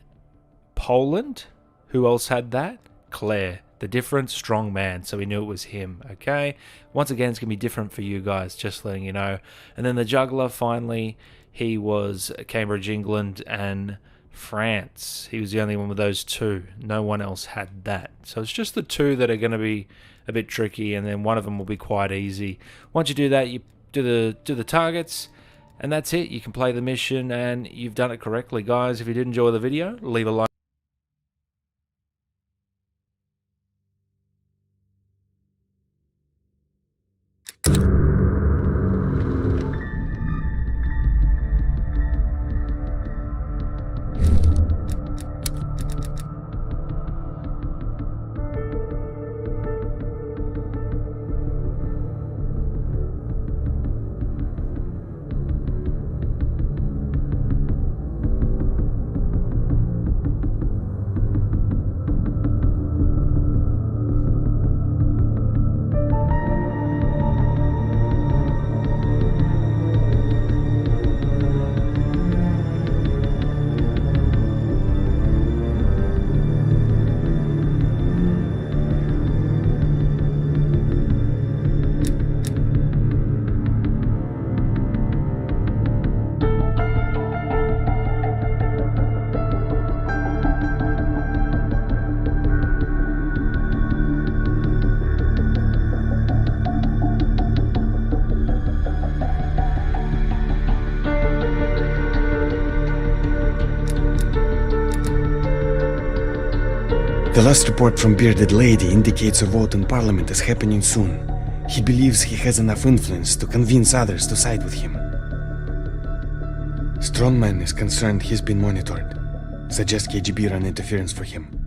Poland. Who else had that? Claire. The difference, strong man. So we knew it was him, okay? Once again, it's going to be different for you guys, just letting you know. And then the juggler, finally, he was Cambridge, England, and France. He was the only one with those 2. No one else had that. So it's just the 2 that are going to be a bit tricky, and then one of them will be quite easy. Once you do that, you do the targets, and that's it. You can play the mission, and you've done it correctly, guys. If you did enjoy the video, leave a like.
The last report from Bearded Lady indicates a vote in Parliament is happening soon. He believes he has enough influence to convince others to side with him. Strongman is concerned he's been monitored. Suggest KGB run interference for him.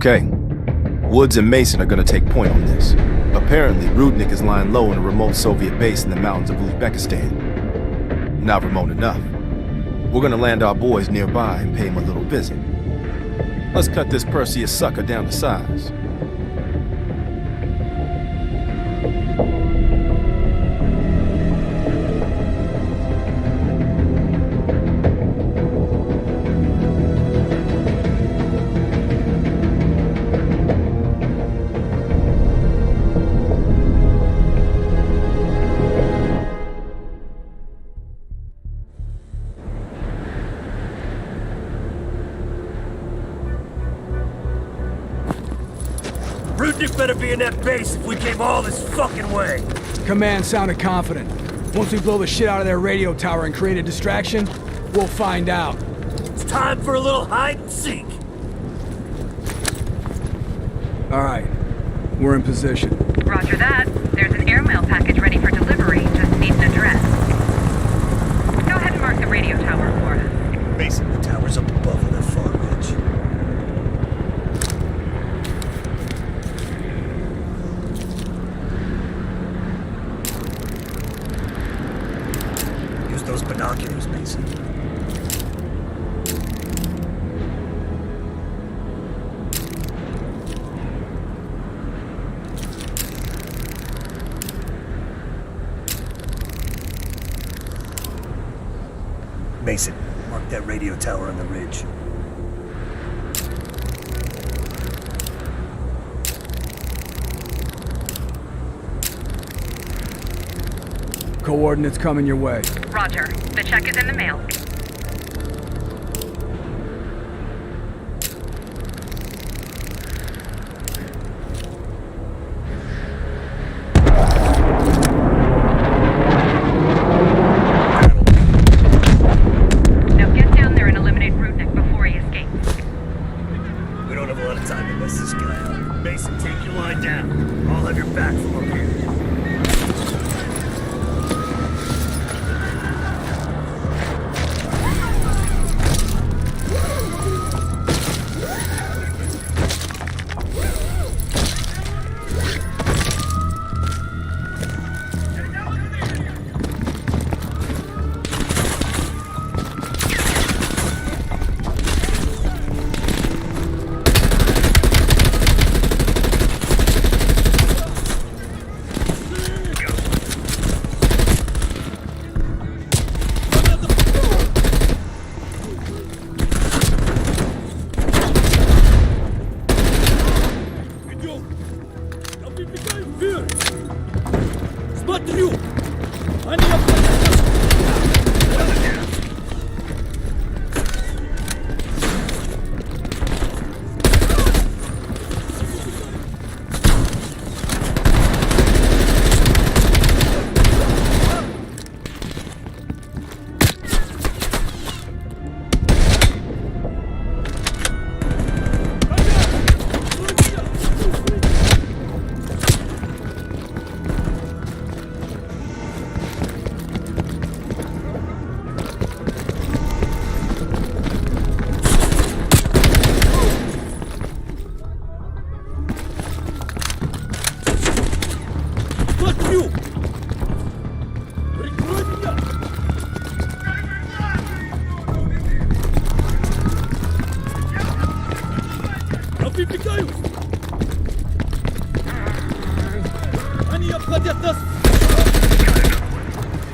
Okay. Woods and Mason are gonna take point on this. Apparently, Rudnick is lying low in a remote Soviet base in the mountains of Uzbekistan. Not remote enough. We're gonna land our boys nearby and pay him a little visit. Let's cut this Perseus sucker down to size.
Rudnick better be in that base if we came all this fucking way.
Command sounded confident. Once we blow the shit out of their radio tower and create a distraction, we'll find out.
It's time for a little hide and seek.
All right, we're in position.
Roger that. There's an airmail package ready for delivery. Just need an address. Go ahead and mark the radio tower for us.
Mason, the tower's up above on that far ridge. Use those binoculars, Mason. Mason, mark that radio tower on the ridge.
Coordinates coming your way.
Roger. The check is in the mail. Now get down there and eliminate Rudnick before he escapes.
We don't have a lot of time to mess this guy up. Mason, take your line down. I'll have your back from up here.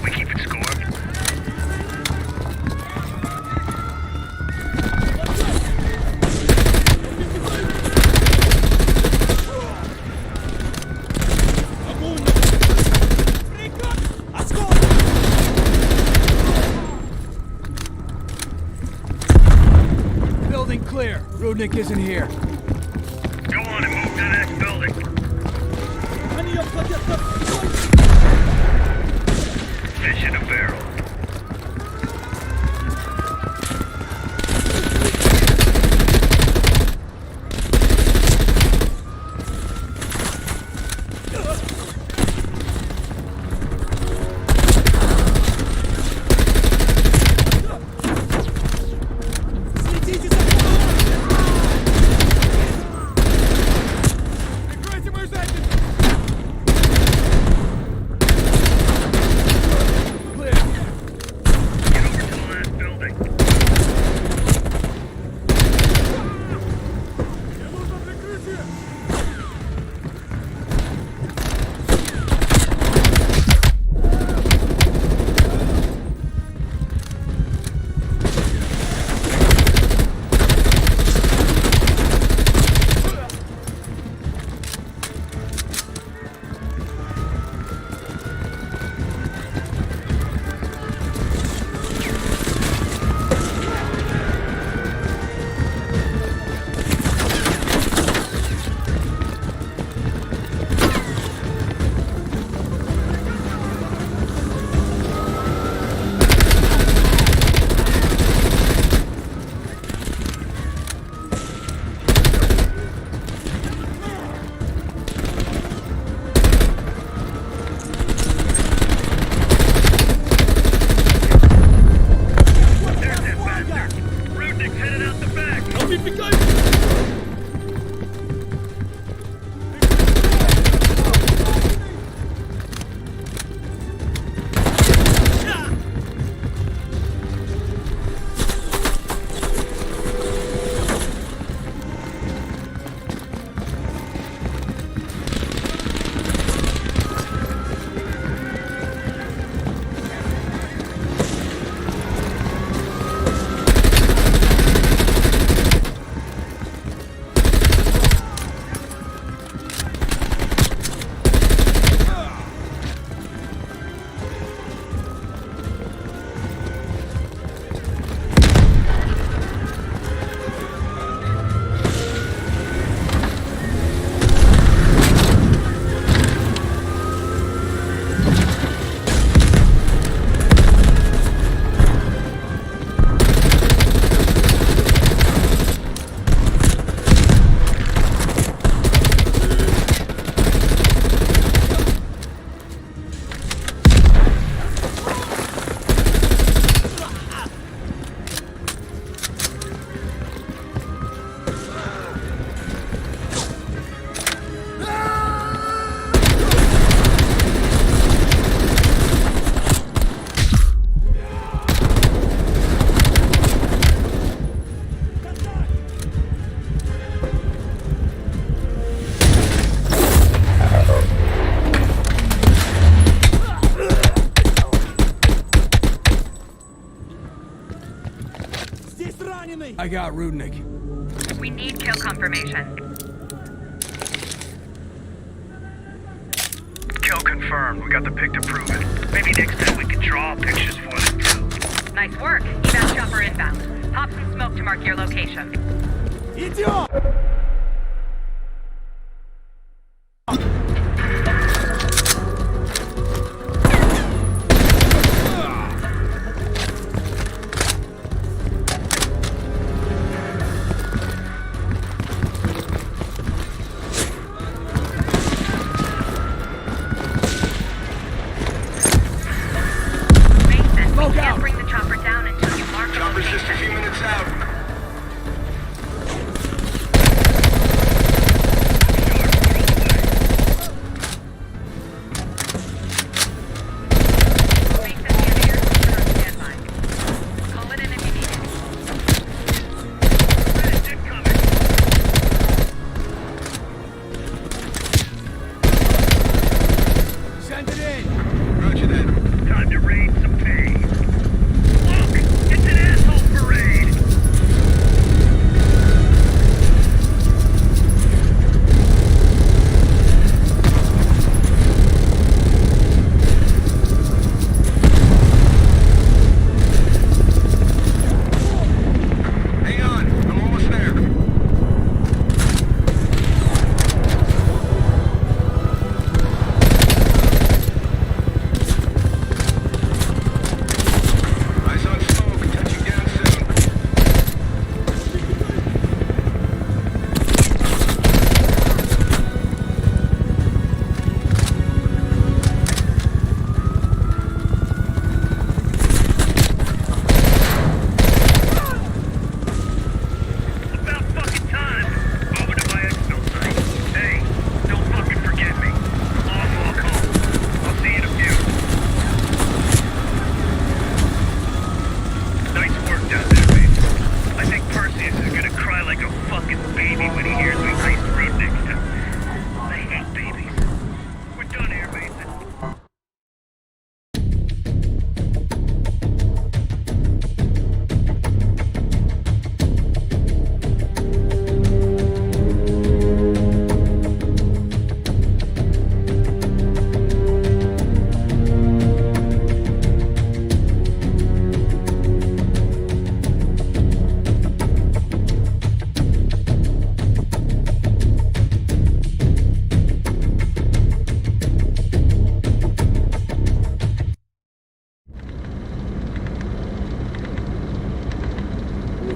We keep it score.
Building clear. Rudnick isn't here.
Go on and move to the next building. Fish in a barrel.
I got Rudnick.
We need kill confirmation.
Kill confirmed. We got the pic to prove it. Maybe next time we can draw pictures for them too.
Nice work. Evac chopper inbound. Pop some smoke to mark your location.
Idiot!
We can't bring the chopper down until you mark the
Chopper's
location.
just a few minutes out.
Call it in if you need it.
Send it in!
Roger that.
Time to raid some pay. Look, it's an asshole parade.
Hang on, I'm almost there. Eyes on smoke, touching down soon.
About fucking time. Over to my exfil site. Hey, don't fucking forget me. Long walk home. I'll see you in a few. Nice work down there, mate. I think Perseus is gonna cry like a fucking baby when he hears we iced Rudnick. I hate babies. We're done here, Mason.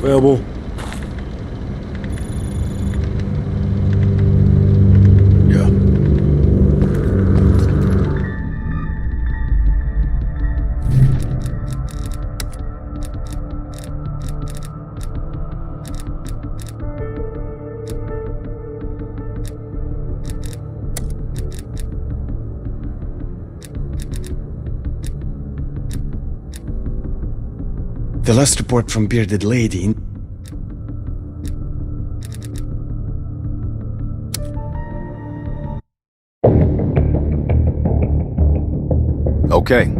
Available. Yeah.
The last report from Bearded Lady.
Okay.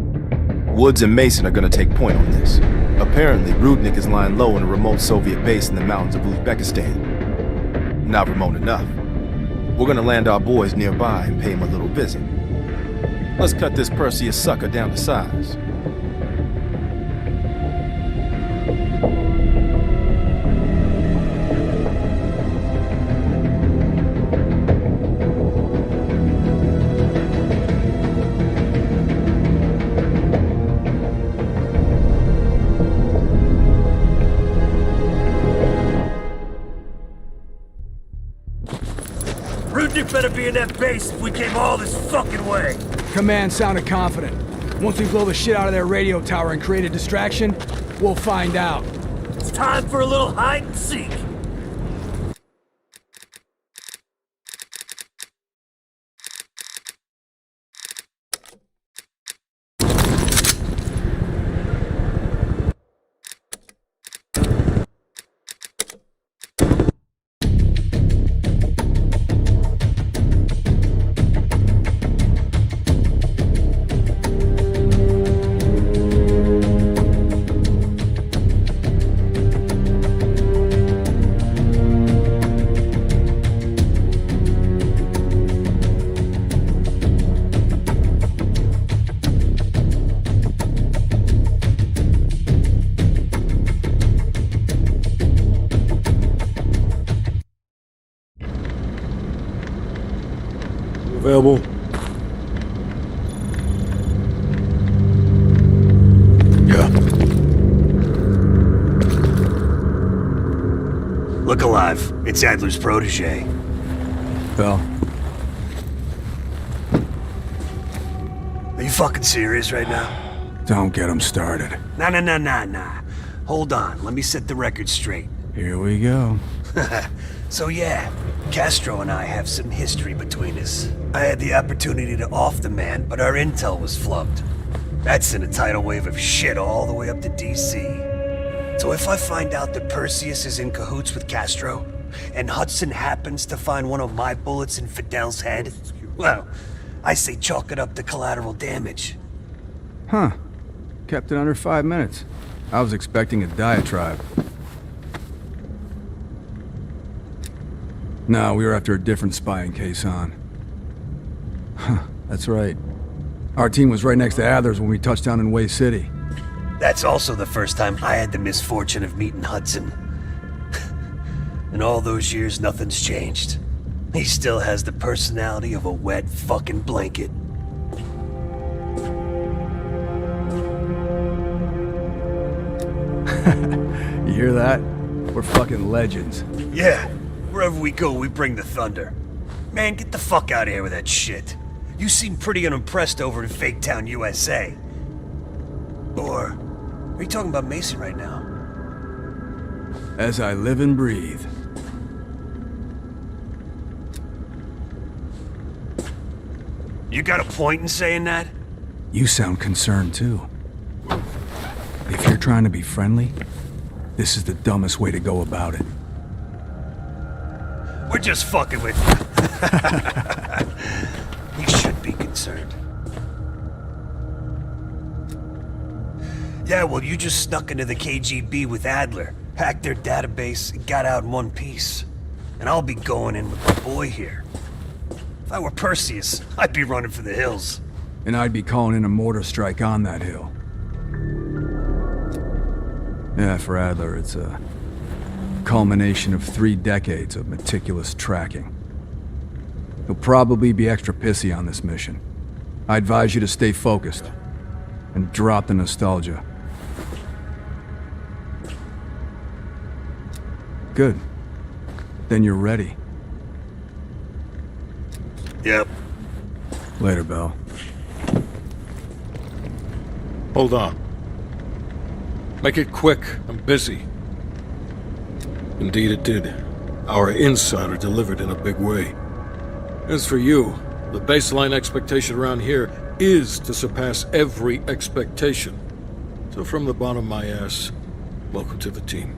Woods and Mason are gonna take point on this. Apparently, Rudnick is lying low in a remote Soviet base in the mountains of Uzbekistan. Not remote enough. We're gonna land our boys nearby and pay him a little visit. Let's cut this Perseus sucker down to size.
Rudnick better be in that base if we came all this fucking way.
Command sounded confident. Once we blow the shit out of their radio tower and create a distraction, we'll find out.
It's time for a little hide and seek.
Available?
Yeah. Look alive. It's Adler's protege.
Bell.
Are you fucking serious right now?
Don't get him started.
Nah. Hold on, let me set the record straight.
Here we go.
So yeah, Castro and I have some history between us. I had the opportunity to off the man, but our intel was flubbed. That sent a tidal wave of shit all the way up to DC. So if I find out that Perseus is in cahoots with Castro, and Hudson happens to find one of my bullets in Fidel's head, well, I say chalk it up to collateral damage.
Huh. Kept it under 5 minutes. I was expecting a diatribe. No, we were after a different spying case on. Huh, that's right. Our team was right next to Adler's when we touched down in Way City.
That's also the first time I had the misfortune of meeting Hudson. In all those years, nothing's changed. He still has the personality of a wet fucking blanket.
You hear that? We're fucking legends.
Yeah, wherever we go, we bring the thunder. Man, get the fuck out of here with that shit. You seem pretty unimpressed over in Fake Town, USA. Or, are you talking about Mason right now?
As I live and breathe.
You got a point in saying that?
You sound concerned too. If you're trying to be friendly, this is the dumbest way to go about it.
We're just fucking with you. You should be concerned. Yeah, well, you just snuck into the KGB with Adler, hacked their database, and got out in one piece. And I'll be going in with my boy here. If I were Perseus, I'd be running for the hills.
And I'd be calling in a mortar strike on that hill. Yeah, for Adler, it's a culmination of 3 decades of meticulous tracking. He'll probably be extra pissy on this mission. I advise you to stay focused and drop the nostalgia. Good. Then you're ready.
Yep.
Later, Bell.
Hold on. Make it quick. I'm busy. Indeed it did. Our insider delivered in a big way. As for you, the baseline expectation around here is to surpass every expectation. So from the bottom of my ass, welcome to the team.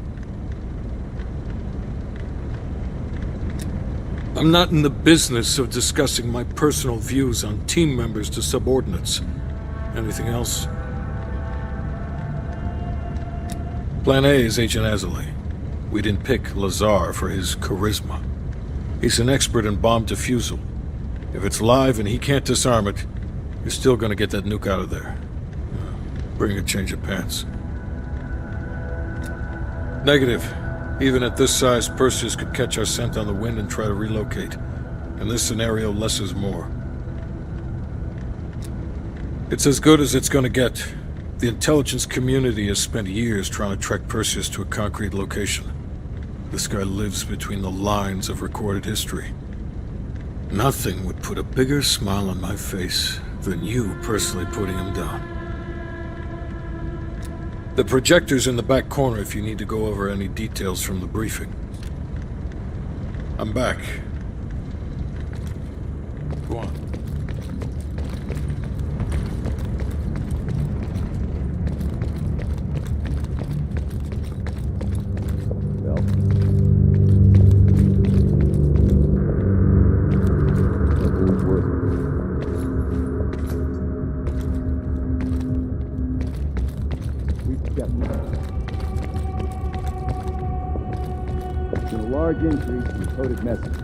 I'm not in the business of discussing my personal views on team members to subordinates. Anything else? Plan A is Agent Azalea. We didn't pick Lazar for his charisma. He's an expert in bomb defusal. If it's live and he can't disarm it, you're still gonna get that nuke out of there. Bring a change of pants. Negative. Even at this size, Perseus could catch our scent on the wind and try to relocate. In this scenario, less is more. It's as good as it's gonna get. The intelligence community has spent years trying to track Perseus to a concrete location. This guy lives between the lines of recorded history. Nothing would put a bigger smile on my face than you personally putting him down. The projector's in the back corner if you need to go over any details from the briefing. I'm back. Go on.
Large increase in coded messages.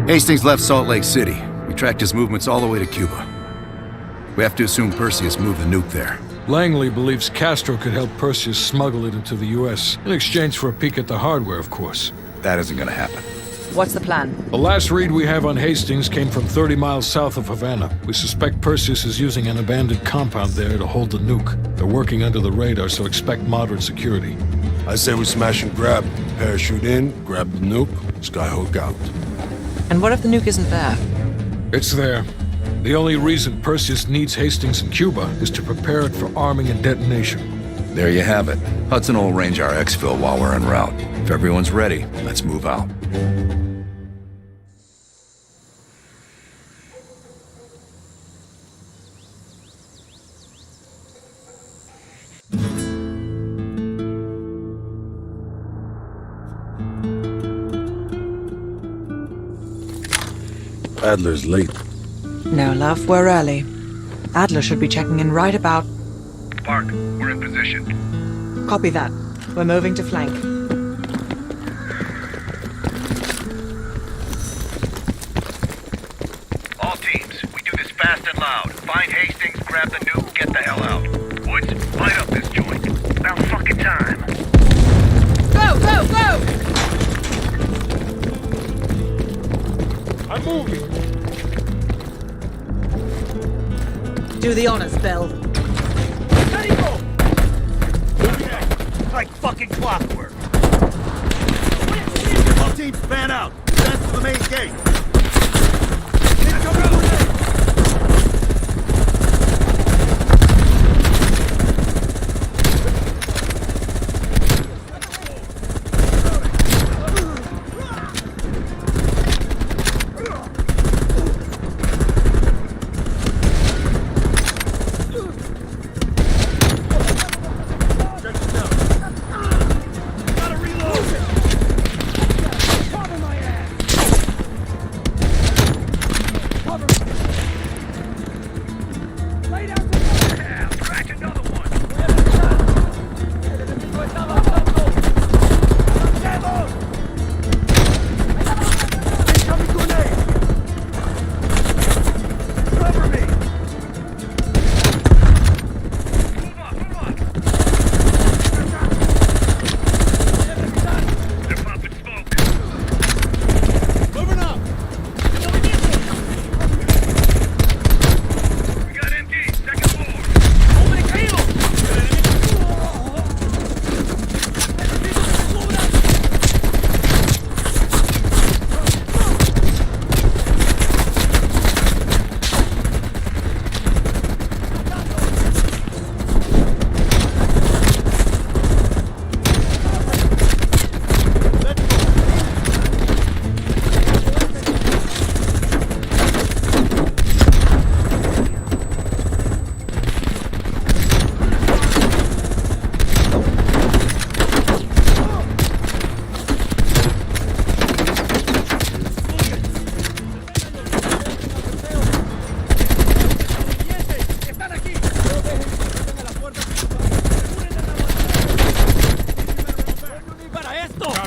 Hastings left Salt Lake City. We tracked his movements all the way to Cuba. We have to assume Perseus moved the nuke there.
Langley believes Castro could help Perseus smuggle it into the U.S. in exchange for a peek at the hardware, of course.
That isn't gonna happen.
What's the plan?
The last read we have on Hastings came from 30 miles south of Havana. We suspect Perseus is using an abandoned compound there to hold the nuke. They're working under the radar, so expect moderate security.
I say we smash and grab. Parachute in, grab the nuke, skyhook out.
And what if the nuke isn't there?
It's there. The only reason Perseus needs Hastings in Cuba is to prepare it for arming and detonation.
There you have it. Hudson will arrange our exfil while we're en route. If everyone's ready, let's move out.
Adler's late.
No, love, we're early. Adler should be checking in right about...
Park, we're in position.
Copy that. We're moving to flank.
All teams, we do this fast and loud. Find Hastings, grab the nuke, get the hell out. Woods, light up this joint. About fucking time.
Go, go, go!
I'm moving.
Do the honors, Bill.
Like fucking clockwork.
All teams span out. That's to the main gate.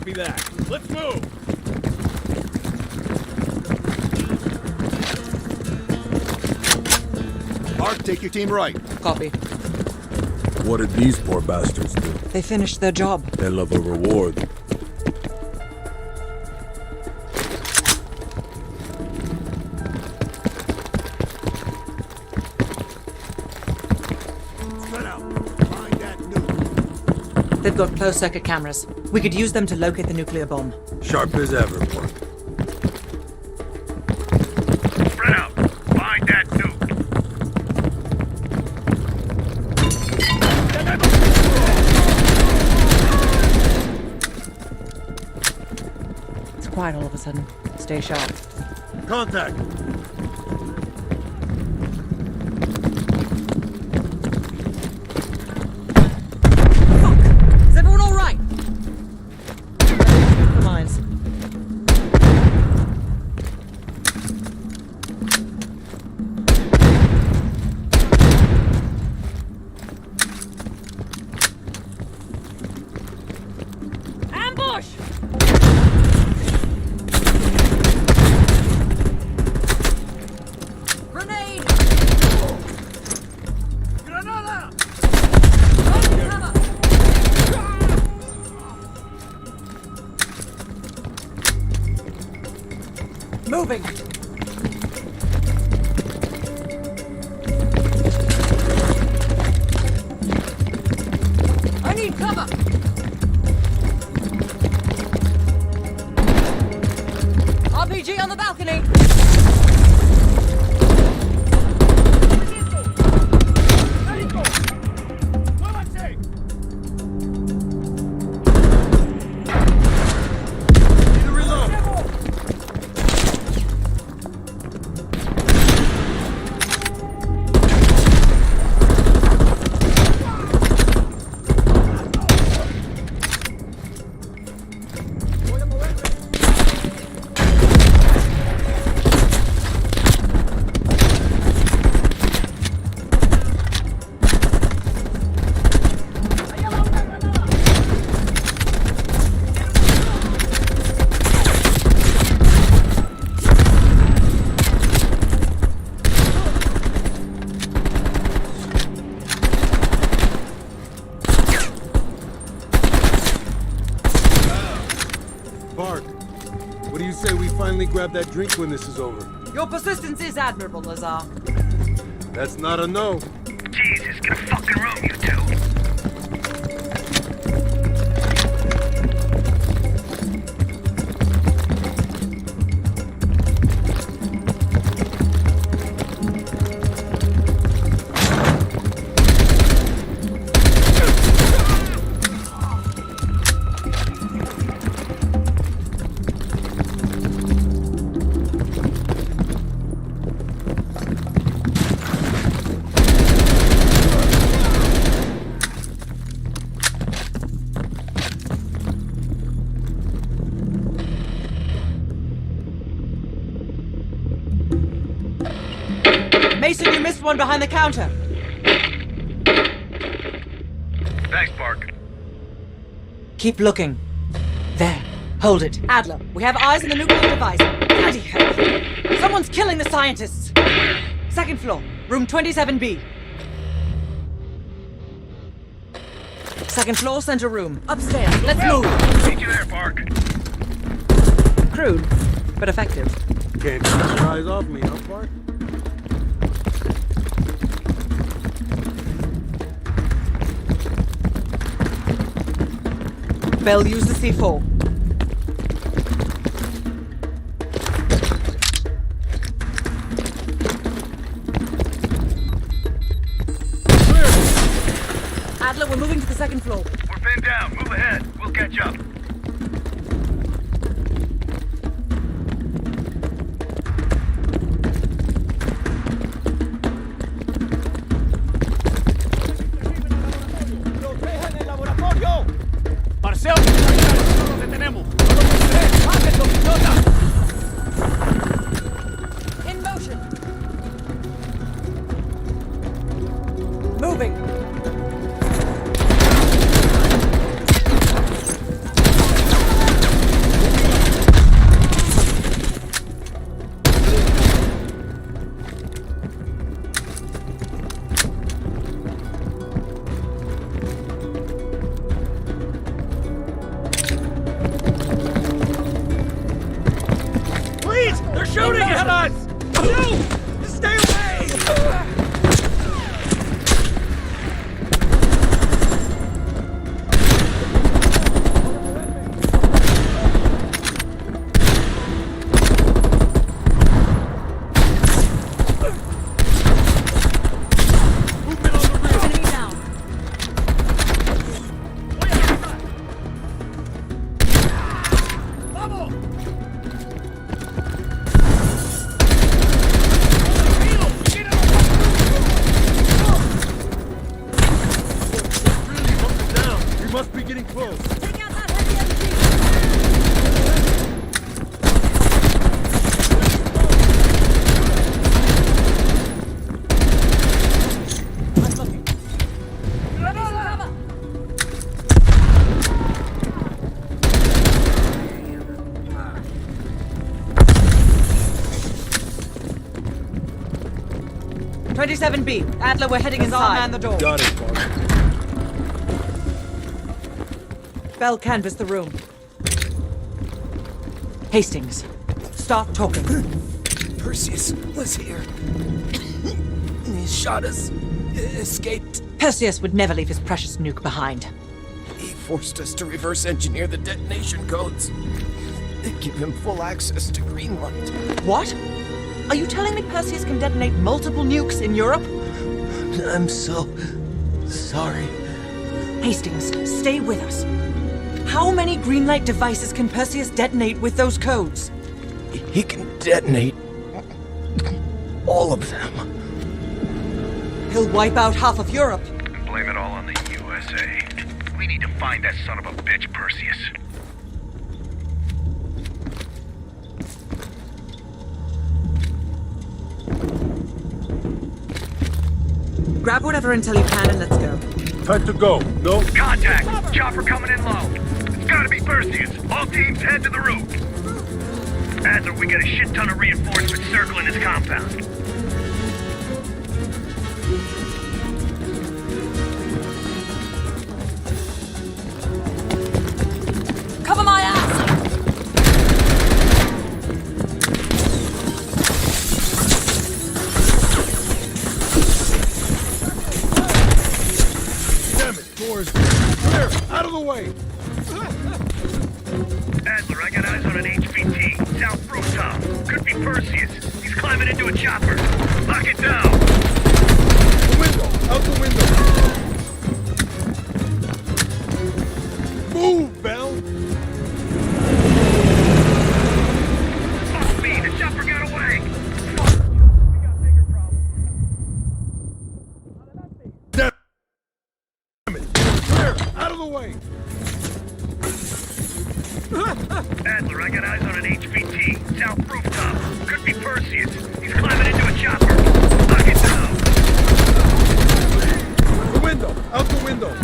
Copy that. Let's move.
Mark, take your team right.
Copy.
What did these poor bastards do?
They finished their job.
They love a reward.
They've got closed-circuit cameras. We could use them to locate the nuclear bomb.
Sharp as ever, Park.
Spread out. Find that nuke.
It's quiet all of a sudden. Stay sharp.
Contact!
Is everyone all right? The mines. Ambush! Grenade! Granada! Moving! I need cover! RPG on the balcony!
Park, what do you say we finally grab that drink when this is over?
Your persistence is admirable, Lazar.
That's not a no.
Jesus, get a fucking room, you two.
Mason, you missed one behind the counter.
Thanks, Park.
Keep looking. There. Hold it. Adler, we have eyes on the nuclear device. Bloody hell. Someone's killing the scientists. Second floor, room 27B. Second floor, center room. Upstairs. Let's move.
Meet you there, Park.
Crude, but effective.
Can't keep your eyes off me, huh, Park?
Bell, use the C4. Adler, we're moving to the second floor.
We're pinned down. Move ahead. We'll catch up.
Marcel, no lo detenemos. ¡Bájenlo, idiota!
In motion. Moving. 27B. Adler, we're heading inside. Man the door.
Got it, Parker.
Bell, canvass the room. Hastings, start talking.
Perseus was here. He shot us. Escaped.
Perseus would never leave his precious nuke behind.
He forced us to reverse engineer the detonation codes. They give him full access to Greenland.
What? Are you telling me Perseus can detonate multiple nukes in Europe?
I'm so sorry.
Hastings, stay with us. How many Greenlight devices can Perseus detonate with those codes?
He can detonate all of them.
He'll wipe out half of Europe.
And blame it all on the USA. We need to find that son of a bitch, Perseus.
Grab whatever intel you can and let's go.
Time to go. No?
Contact! Chopper coming in low. It's gotta be Perseus. All teams head to the roof. Adler, we got a shit ton of reinforcements circling his compound.
Cover my ass!
Damn it, doors. Clear! Out of the way!
Adler, I got eyes on an HVT. South rooftop. Could be Perseus. He's climbing into a chopper. Lock it down.
The window! Out the window! Move, Bell!
Fuck me, the chopper got away.
Damn it! Clear! Out of the way!
Adler, I got eyes on an HVT. South rooftop. Could be Perseus. He's climbing into a chopper. Lock it down.
The window! Out the window!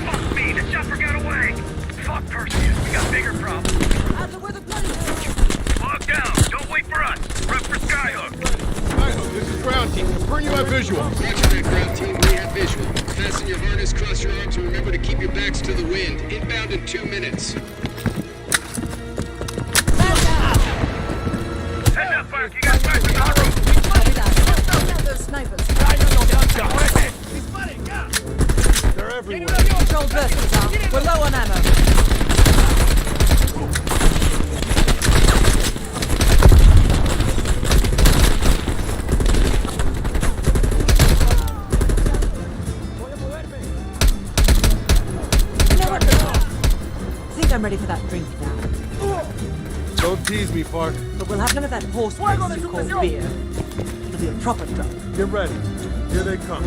Fuck me, the chopper got away. Fuck Perseus, we got bigger problems.
Adler, where the bloody
Log down, don't wait for us. Rep for Skyhook.
Skyhook, this is ground team. Confirm you have visual.
Roger that, ground team. We have visual. Fasten your harness, cross your arms, and remember to keep your backs to the wind. Inbound in 2 minutes.
Heads up, Burke, you got fire from our roof.
Those snipers.
They're everywhere.
Control versatile. We're low on ammo. I think I'm ready for that drink now.
Don't tease me, Park.
But we'll have none of that horse piss you call beer. It'll be a proper drunk.
Get ready. Here they come.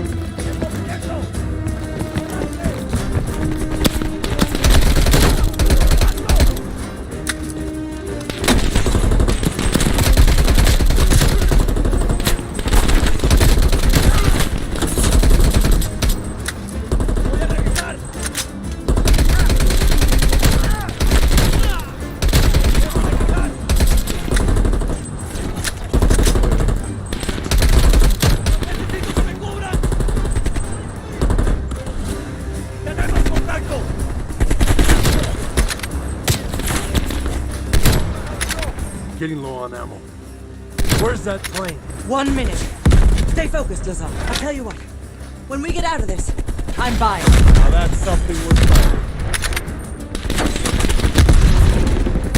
Getting low on ammo. Where's that plane?
1 minute. Stay focused, Lazar. I'll tell you what. When we get out of this, I'm buying.
Now that's something worth fighting.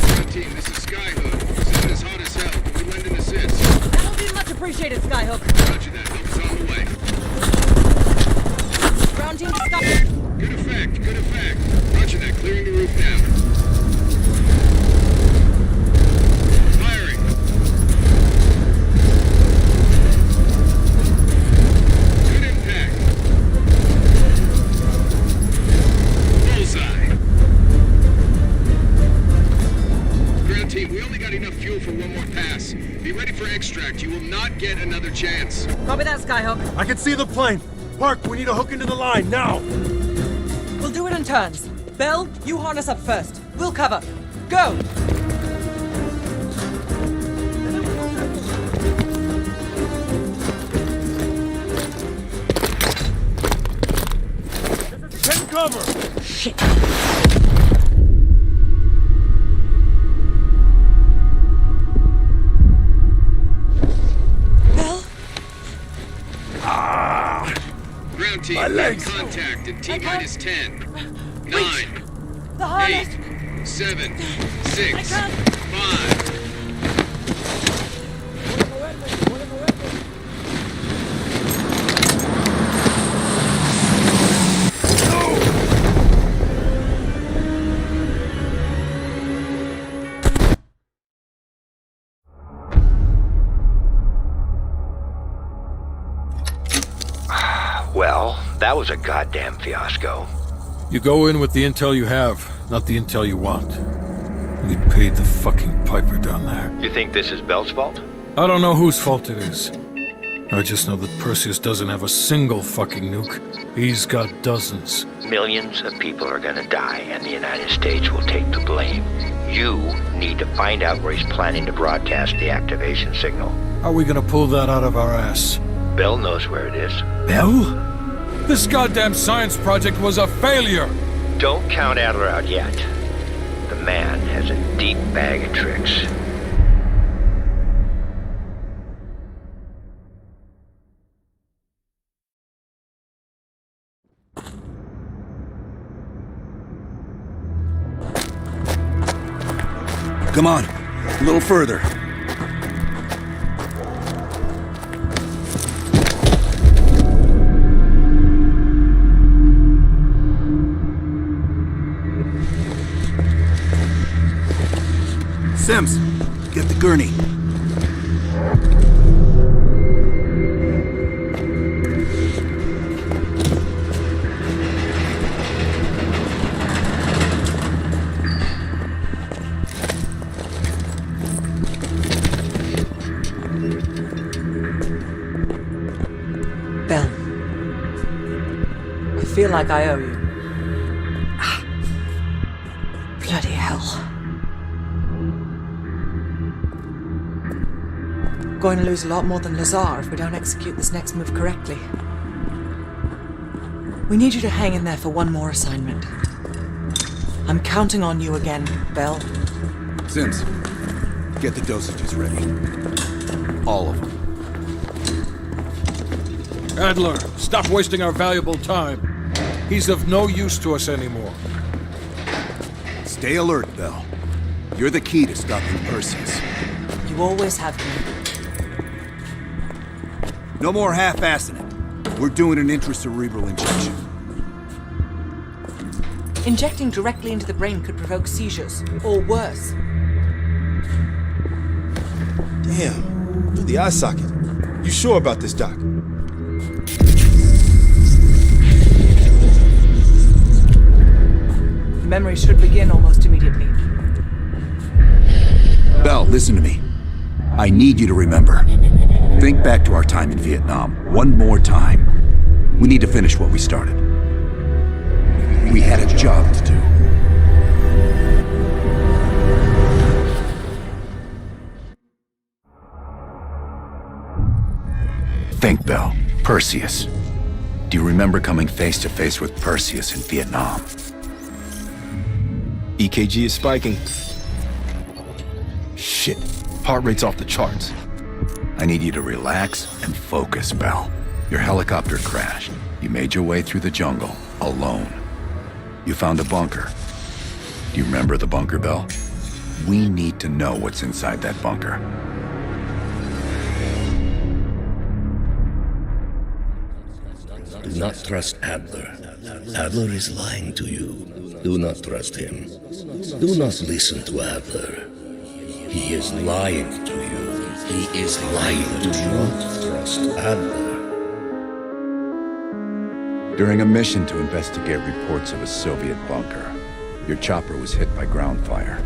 Ground team, this is Skyhook. Zone is hot as hell. Can we lend an assist?
That'll be much appreciated, Skyhook.
Roger that. Help is on the way.
Ground team, stop.
Good effect. Good effect. Roger that. Clearing the roof now. Extract. You will not get another chance.
Copy that, Skyhook.
I can see the plane. Park, we need to hook into the line now.
We'll do it in turns. Bell, you harness up first. We'll cover. Go!
cover!
Shit.
Ground team,
My legs.
contact in T-minus 10, 9,
The harness.
8, 7, 6, 5.
Well, that was a goddamn fiasco.
You go in with the intel you have, not the intel you want. We paid the fucking piper down there.
You think this is Bell's fault?
I don't know whose fault it is. I just know that Perseus doesn't have a single fucking nuke. He's got dozens.
Millions of people are gonna die, and the United States will take the blame. You need to find out where he's planning to broadcast the activation signal.
How are we gonna pull that out of our ass?
Bell knows where it is.
Bell? This goddamn science project was a failure!
Don't count Adler out yet. The man has a deep bag of tricks.
Come on, a little further. Sims, get the gurney.
Bell. I feel like I owe you. Bloody hell. Going to lose a lot more than Lazar if we don't execute this next move correctly. We need you to hang in there for one more assignment. I'm counting on you again, Bell.
Sims, get the dosages ready. All of them.
Adler, stop wasting our valuable time. He's of no use to us anymore.
Stay alert, Bell. You're the key to stopping Perseus.
You always have been.
No more half-assing it. We're doing an intracerebral injection.
Injecting directly into the brain could provoke seizures, or worse.
Damn. Through the eye socket. You sure about this, Doc?
The memory should begin almost immediately.
Bell, listen to me. I need you to remember. Think back to our time in Vietnam one more time. We need to finish what we started. We had a job to do. Think, Bell. Perseus. Do you remember coming face to face with Perseus in Vietnam?
EKG is spiking.
Shit.
Heart rate's off the charts.
I need you to relax and focus, Bell. Your helicopter crashed. You made your way through the jungle, alone. You found a bunker. Do you remember the bunker, Bell? We need to know what's inside that bunker.
Do not trust Adler. Adler is lying to you. Do not trust him. Do not listen to Adler. He is lying to you. He is lying. Do not trust Adler.
During a mission to investigate reports of a Soviet bunker, your chopper was hit by ground fire.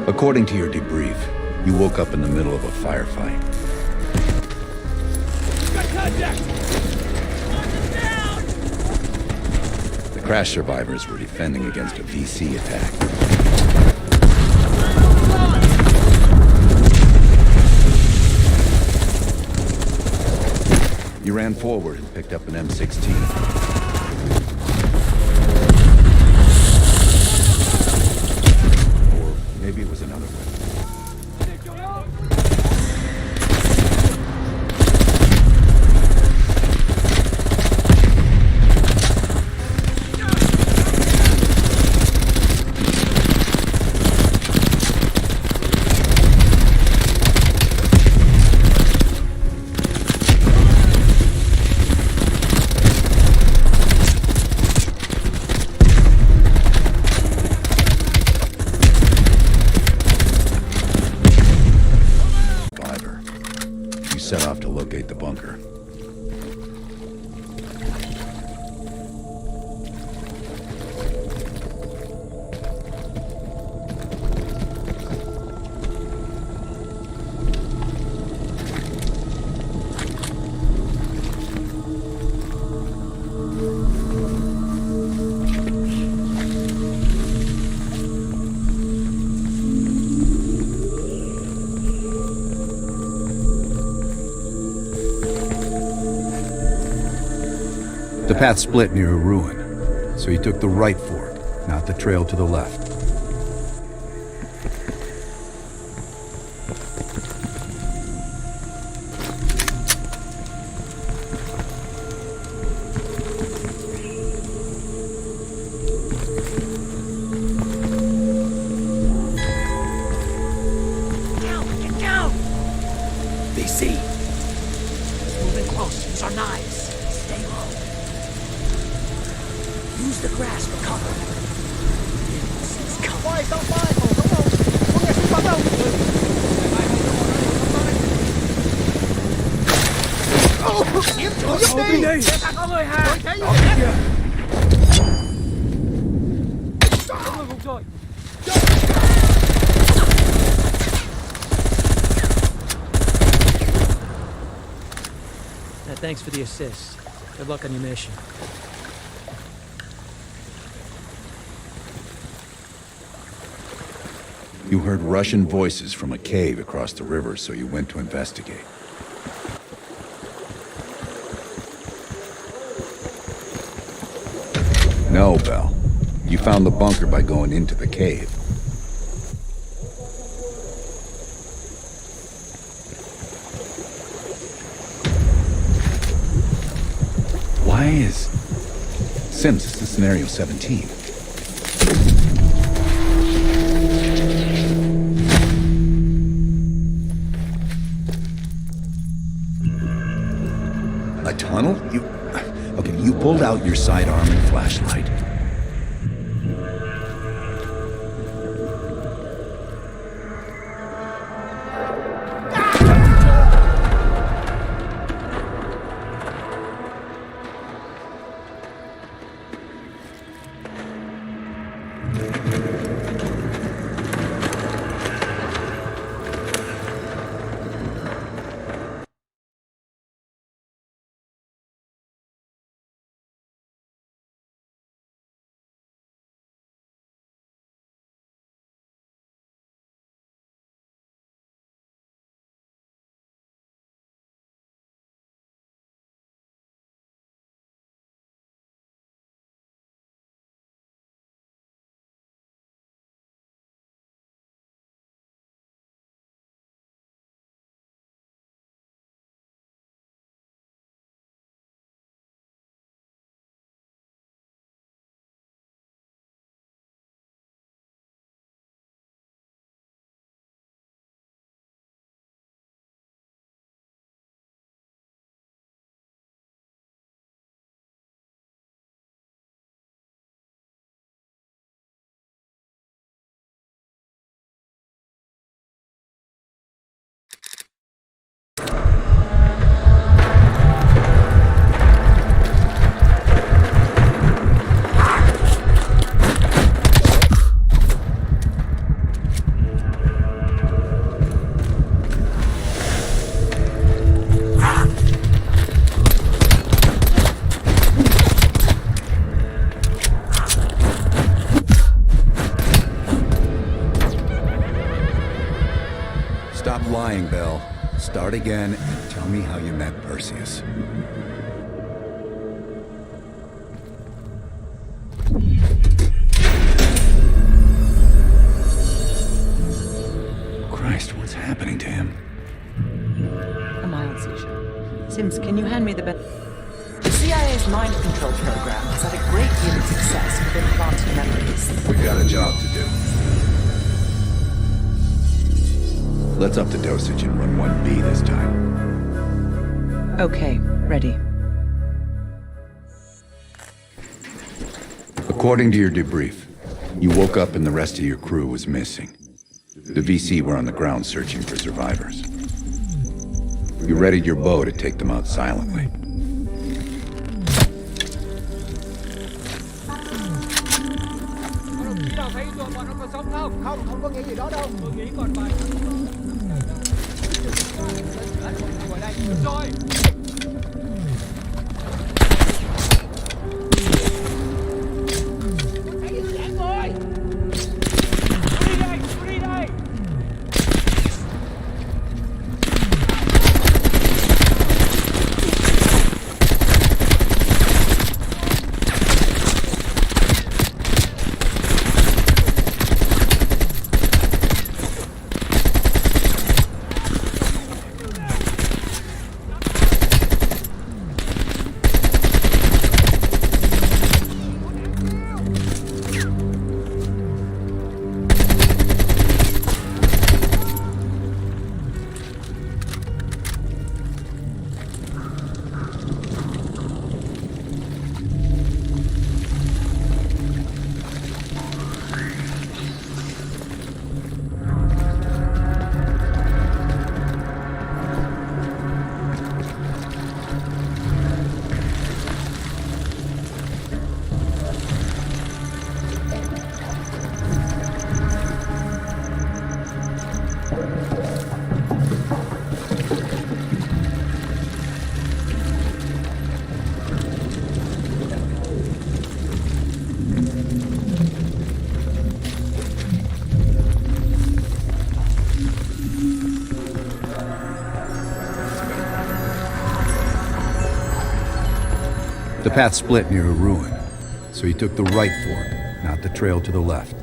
According to your debrief, you woke up in the middle of a firefight.
Got contact!
The crash survivors were defending against a VC attack. You ran forward and picked up an M16. Or maybe it was another weapon. Set off to locate the bunker. The path split near a ruin, so he took the right fork, not the trail to the left.
Get down! They see. Moving close. Use our knives. Stay low. Use the grass for cover.
Thanks for the assist. Good luck on your mission.
You heard Russian voices from a cave across the river, so you went to investigate. No, Bell. You found the bunker by going into the cave. Why is... Sims, this is scenario 17. A tunnel? Okay, you pulled out your sidearm and flashlight. Stop lying, Bell. Start again and tell me how you met Perseus. Christ, what's happening to him?
A mild seizure. Sims, can you hand me the The CIA's mind control program has had a great deal of success with implanted memories.
We got a job to do. Let's up the dosage and run 1B this time.
Okay, ready.
According to your debrief, you woke up and the rest of your crew was missing. The VC were on the ground searching for survivors. You readied your bow to take them out silently.
Không có nghĩ gì đó đâu. Tôi nghĩ còn vài. Ngồi đây. Rồi.
The path split near a ruin, so he took the right fork, not the trail to the left.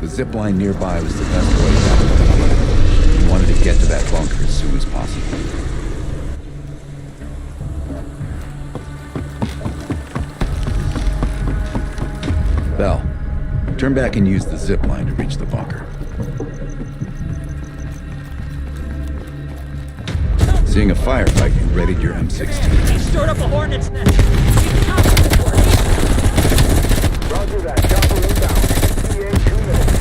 The zip line nearby was the best way back to the island. He wanted to get to that bunker as soon as possible. Bell, turn back and use the zip line to reach the bunker. Seeing a firefight, you readied your M16.
He stirred up a hornet's nest.
Roger that. Chopper inbound. ETA 2 minutes.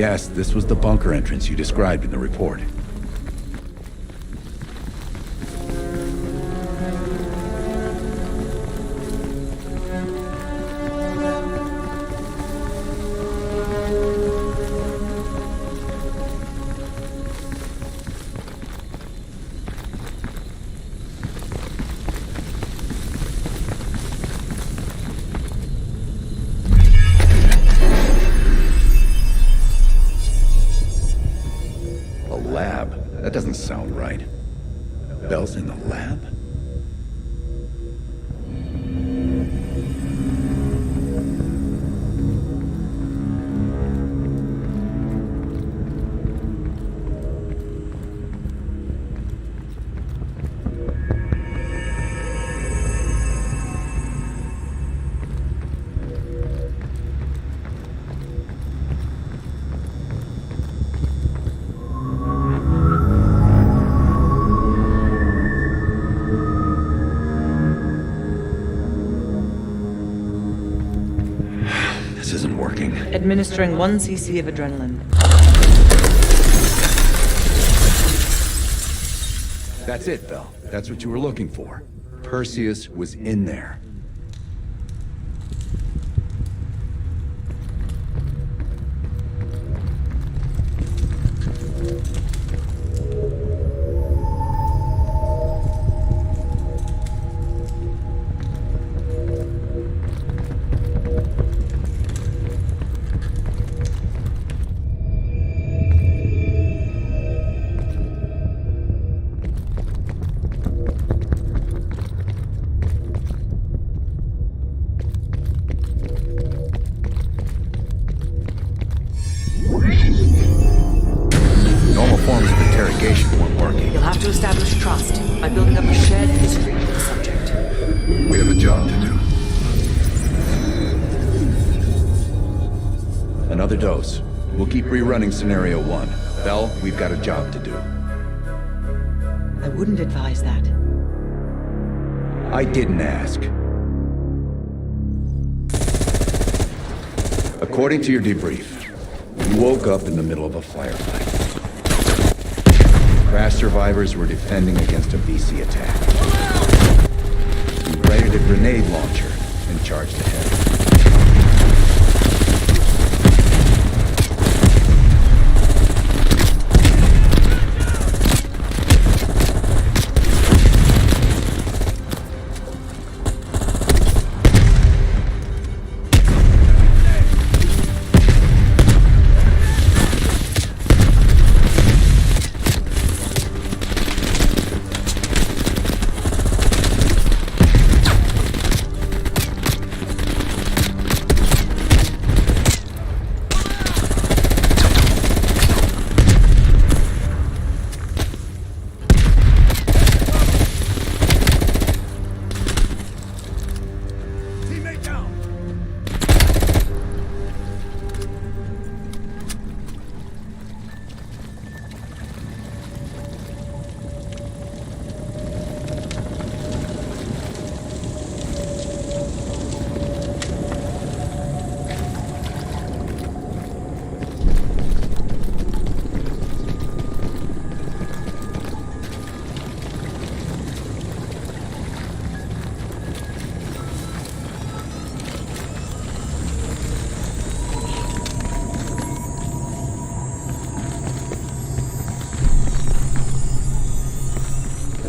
Yes, this was the bunker entrance you described in the report. That doesn't sound right. Bell's in the lab?
Administering 1 cc of adrenaline.
That's it, Bell. That's what you were looking for. Perseus was in there.
You'll have to establish trust by building up a shared history with the subject.
We have a job to do. Another dose. We'll keep rerunning Scenario 1. Bell, we've got a job to do.
I wouldn't advise that.
I didn't ask. According to your debrief, you woke up in the middle of a firefight. Crash survivors were defending against a VC attack. You raided a grenade launcher and charged ahead.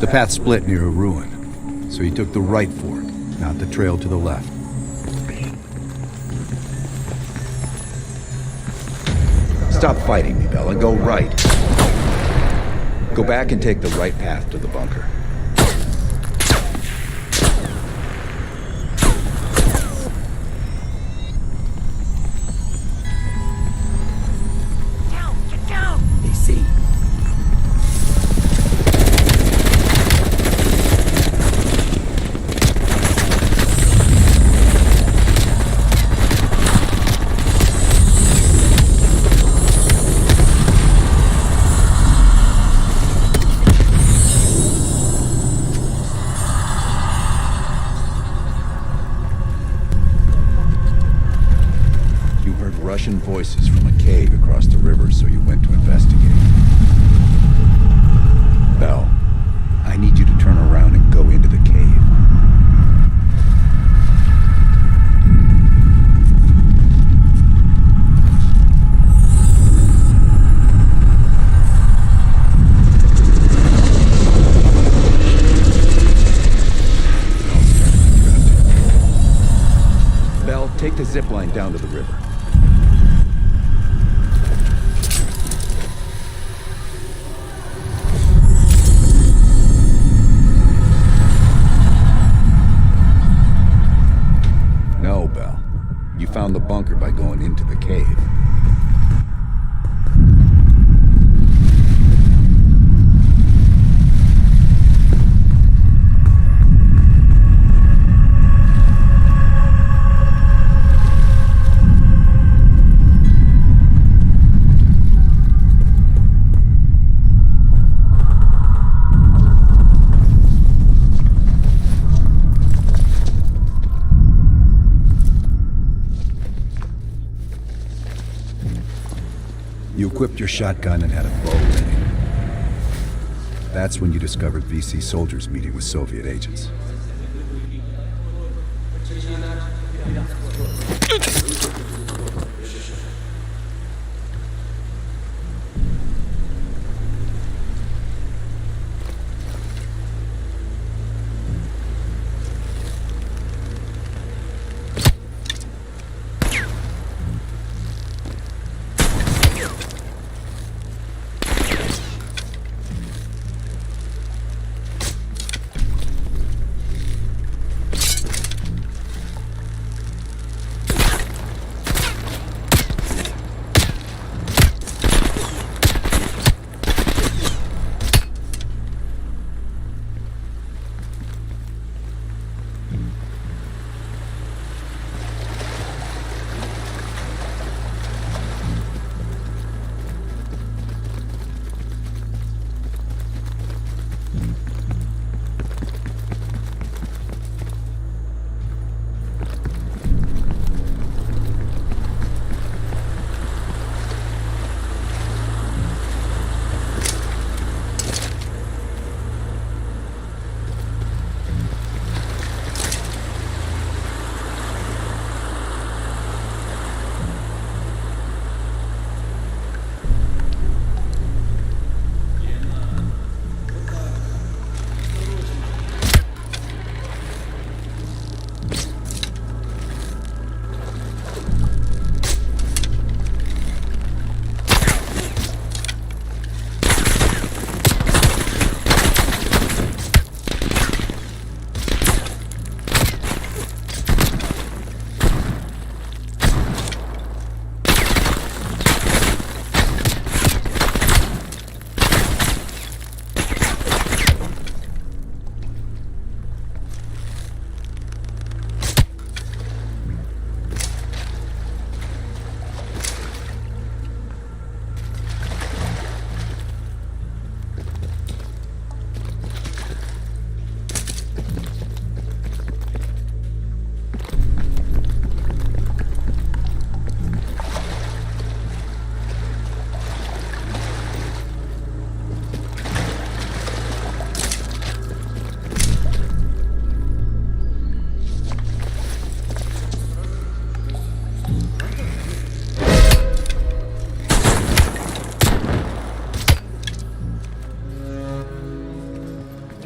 The path split near a ruin, so he took the right fork, not the trail to the left. Stop fighting me, Bella. Go right. Go back and take the right path to the bunker. Russian voices from a cave across the river. zip line down to the river. No, Bell. You found the bunker by going into the cave. You equipped your shotgun and had a bow ready. That's when you discovered VC soldiers meeting with Soviet agents.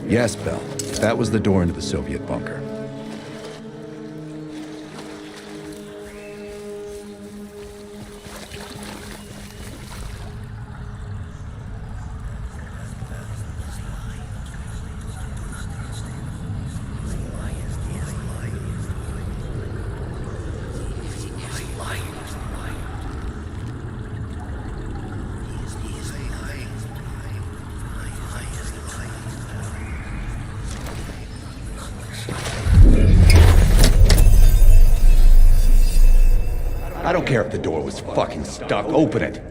Yes, Bell. That was the door into the Soviet bunker. I don't care if the door was fucking stuck. Open it.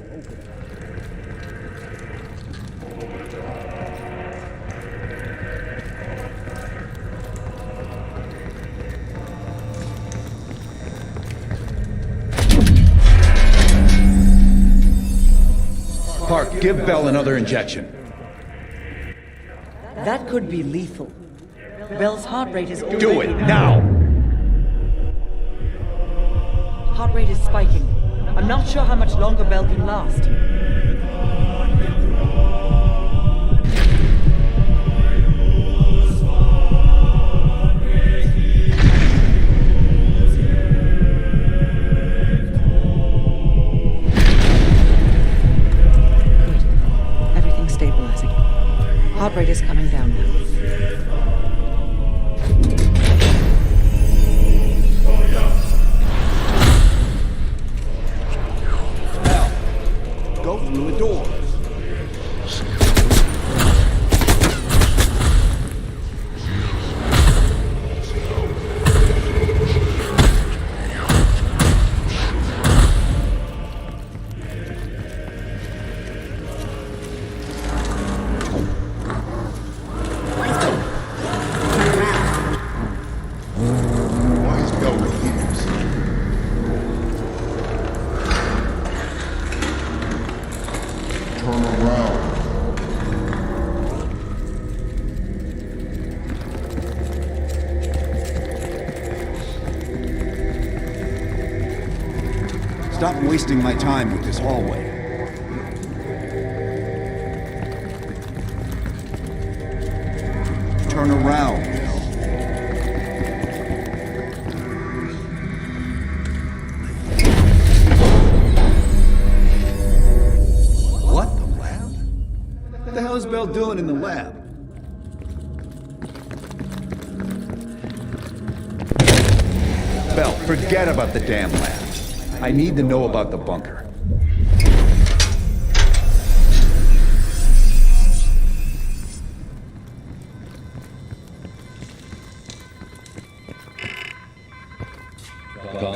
Park, give Bell another injection.
That could be lethal. Bell's heart rate is already...
Do it, now!
Heart rate is spiking. I'm not sure how much longer Bell can last. Heart rate is coming down now.
Go through the door.
Stop wasting my time with this hallway. Turn around, Bill.
What? The lab? What the hell is Bell doing in the lab?
Bell, forget about the damn lab. I need to know about the bunker.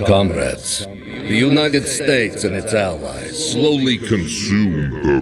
Comrades, the United States and its allies slowly consume the...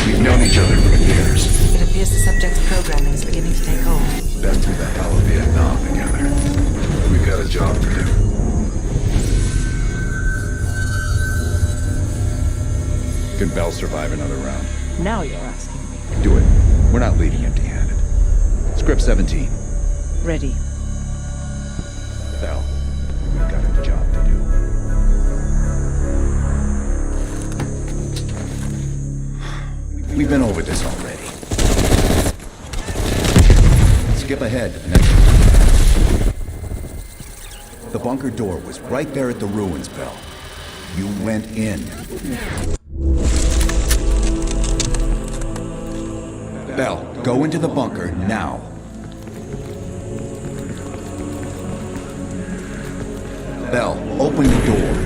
We've known each other for years.
It appears the subject's programming is beginning to take hold.
Been through the hell of Vietnam together. We've got a job to do. Can Bell survive another round?
Now you're asking me.
Do it. We're not leaving empty-handed. Script 17.
Ready.
Bell, we've got a job to do. We've been over this already. Skip ahead to the next one. The bunker door was right there at the ruins, Bell. You went in. Bell, go into the bunker now. Bell, open the door.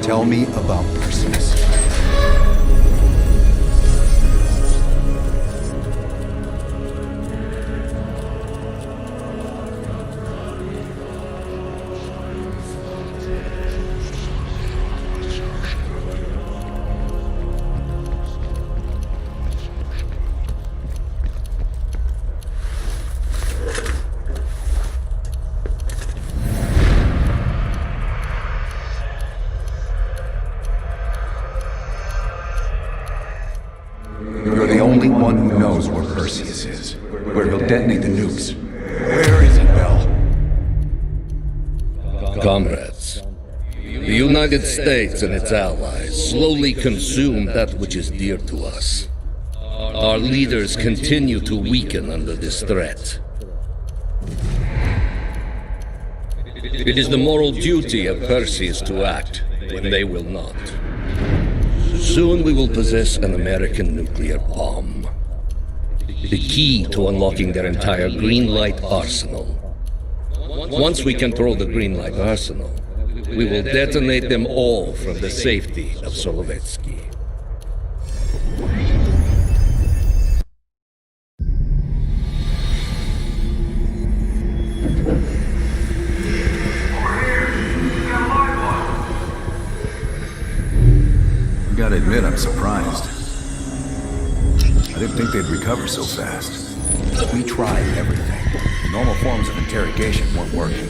Tell me about Perseus. You're the only one who knows where Perseus is, where he'll detonate the nukes. Where is he, Bell?
Comrades, the United States and its allies slowly consume that which is dear to us. Our leaders continue to weaken under this threat. It is the moral duty of Perseus to act when they will not. Soon we will possess an American nuclear bomb. The key to unlocking their entire green light arsenal. Once we control the green light arsenal, we will detonate them all from the safety of Solovetsky.
Gotta admit, I'm surprised. I didn't think they'd recover so fast. We tried everything. Normal forms of interrogation weren't working.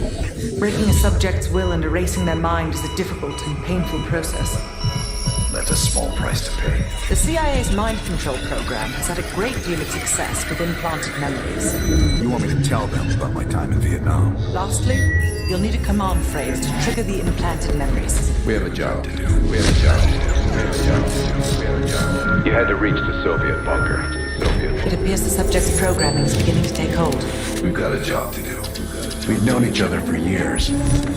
Breaking a subject's will and erasing their mind is a difficult and painful process.
That's a small price to pay.
The CIA's mind control program has had a great deal of success with implanted memories.
You want me to tell them about my time in Vietnam?
Lastly, you'll need a command phrase to trigger the implanted memories.
We have a job to do.
You had to reach the Soviet bunker.
It appears the subject's programming is beginning to take hold.
We've got a job to do. We've known each other for years.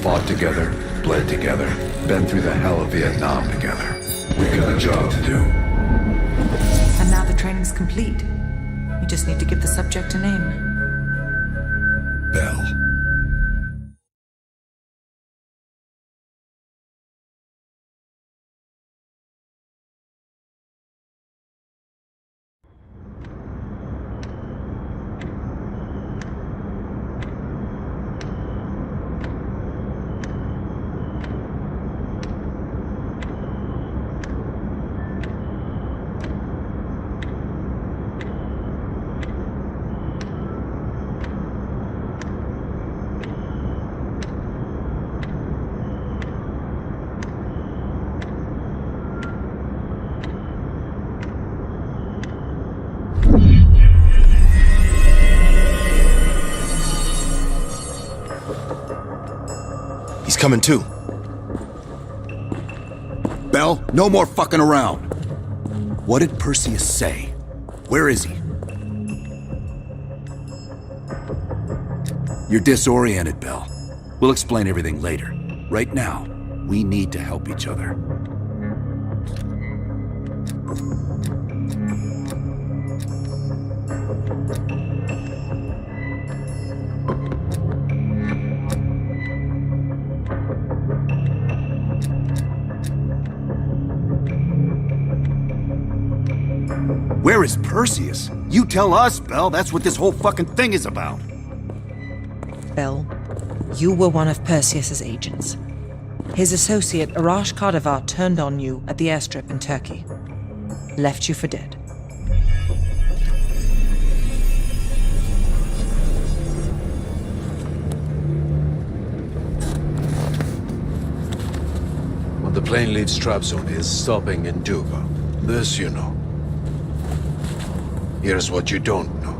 Fought together, bled together, been through the hell of Vietnam together. We've got a job to do.
And now the training's complete. You just need to give the subject a name.
Bell.
He's coming too.
Bell, no more fucking around. What did Perseus say? Where is he? You're disoriented, Bell. We'll explain everything later. Right now, we need to help each other. Where is Perseus? You tell us, Bell. That's what this whole fucking thing is about.
Bell, you were one of Perseus's agents. His associate, Arash Kardavar, turned on you at the airstrip in Turkey. Left you for dead.
When the plane leaves Trabzon, it's stopping in Duga. This you know. Here's what you don't know.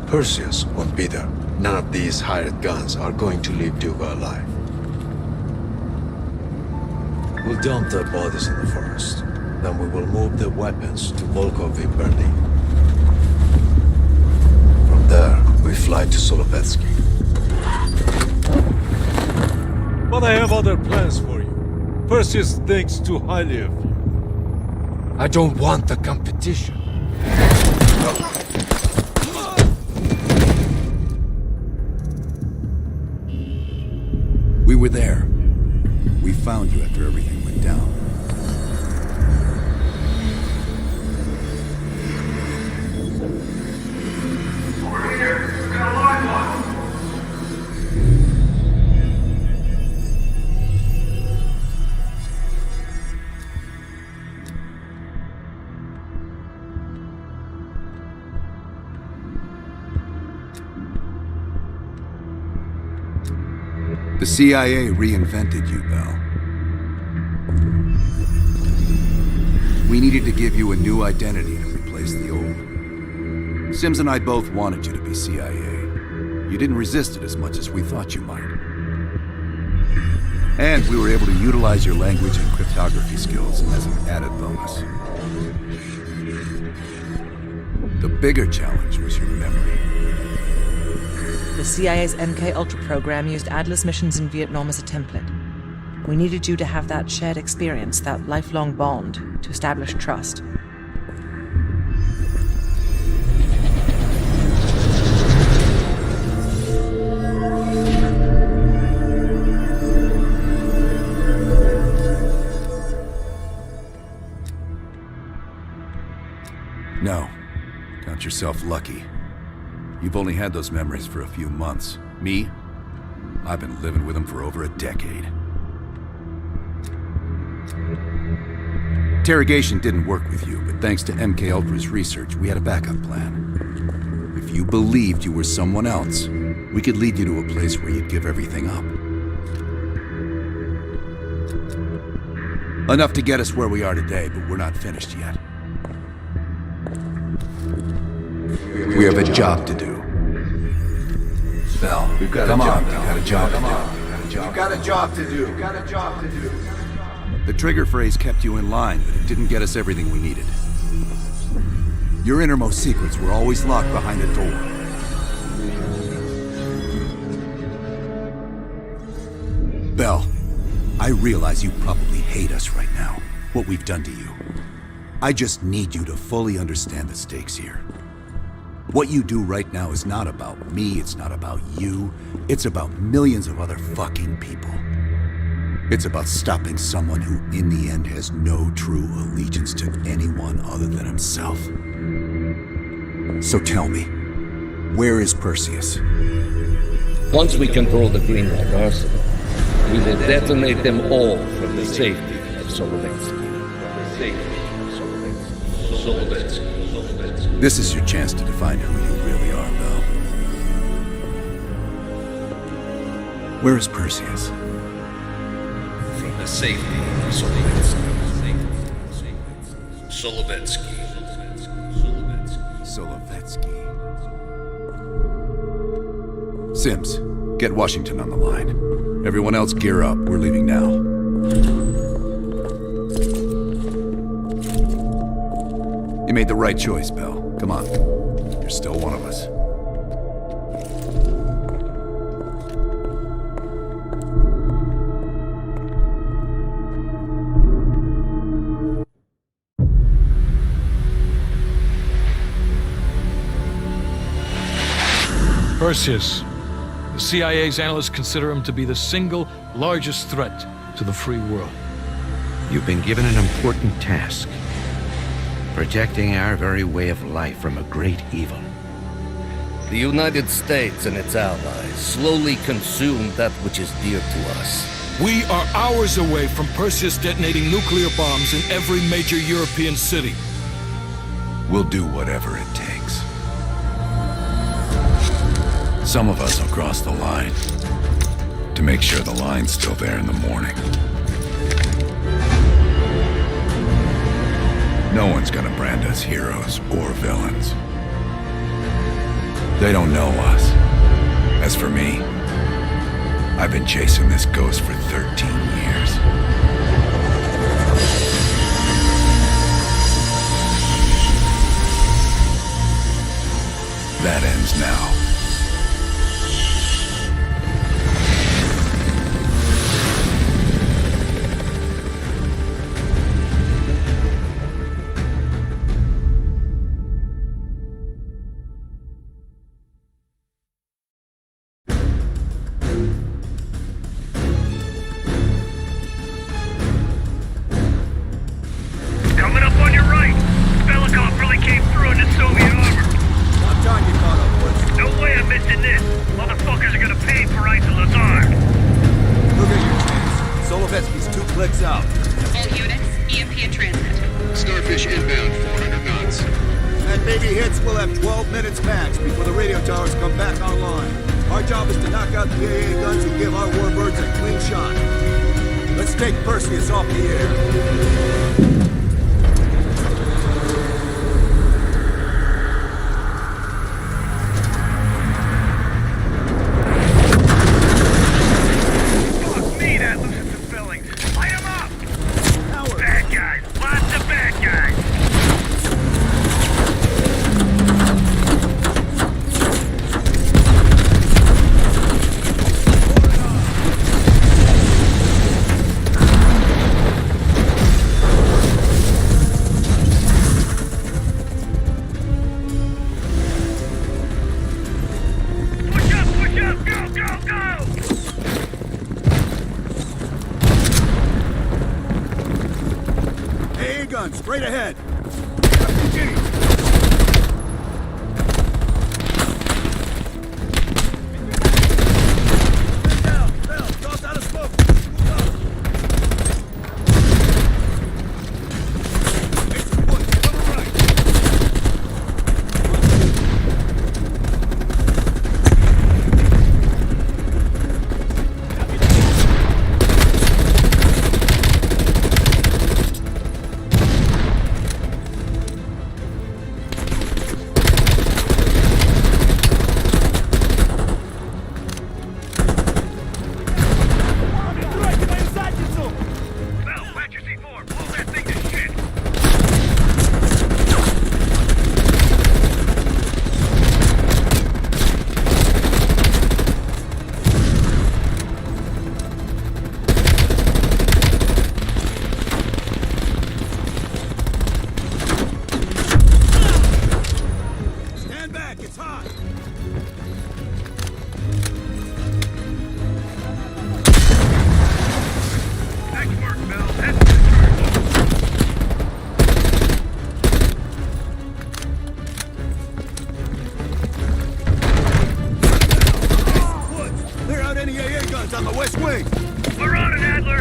Perseus won't be there. None of these hired guns are going to leave Duga alive. We'll dump their bodies in the forest. Then we will move the weapons to Volkov in Berlin. From there, we fly to Solovetsky. But I have other plans for you. Perseus thinks too highly of you. I don't want the competition.
We were there. We found you after everything went down.
Over here. We got a line lock.
The CIA reinvented you, Bell. We needed to give you a new identity to replace the old. Sims and I both wanted you to be CIA. You didn't resist it as much as we thought you might. And we were able to utilize your language and cryptography skills as an added bonus. The bigger challenge was your memory.
The CIA's MK-Ultra program used Adler's missions in Vietnam as a template. We needed you to have that shared experience, that lifelong bond, to establish trust.
No. Count yourself lucky. You've only had those memories for a few months. Me? I've been living with them for over a decade. Interrogation didn't work with you, but thanks to MK Ultra's research, we had a backup plan. If you believed you were someone else, we could lead you to a place where you'd give everything up. Enough to get us where we are today, but we're not finished yet. We have a job to do. Bell, come on, we got a job to do.
We've got a job to do. Got a job to do.
The trigger phrase kept you in line, but it didn't get us everything we needed. Your innermost secrets were always locked behind a door. Bell, I realize you probably hate us right now, what we've done to you. I just need you to fully understand the stakes here. What you do right now is not about me, it's not about you, it's about millions of other fucking people. It's about stopping someone who, in the end, has no true allegiance to anyone other than himself. So tell me, where is Perseus?
Once we control the Greenlight Arsenal, we will detonate them all from the safety of Solovetsky.
This is your chance to define who you really are, Bell. Where is Perseus?
From the safety of Solovetsky. Solovetsky.
Solovetsky. Sims, get Washington on the line. Everyone else gear up. We're leaving now. You made the right choice, Bell. Come on. You're still one of us.
Perseus. The CIA's analysts consider him to be the single largest threat to the free world.
You've been given an important task. Protecting our very way of life from a great evil.
The United States and its allies slowly consume that which is dear to us.
We are hours away from Perseus detonating nuclear bombs in every major European city.
We'll do whatever it takes. Some of us will cross the line to make sure the line's still there in the morning. No one's gonna brand us heroes or villains. They don't know us. As for me, I've been chasing this ghost for 13 years. That ends now. Straight ahead! on the west wing!
We're on it, Adler!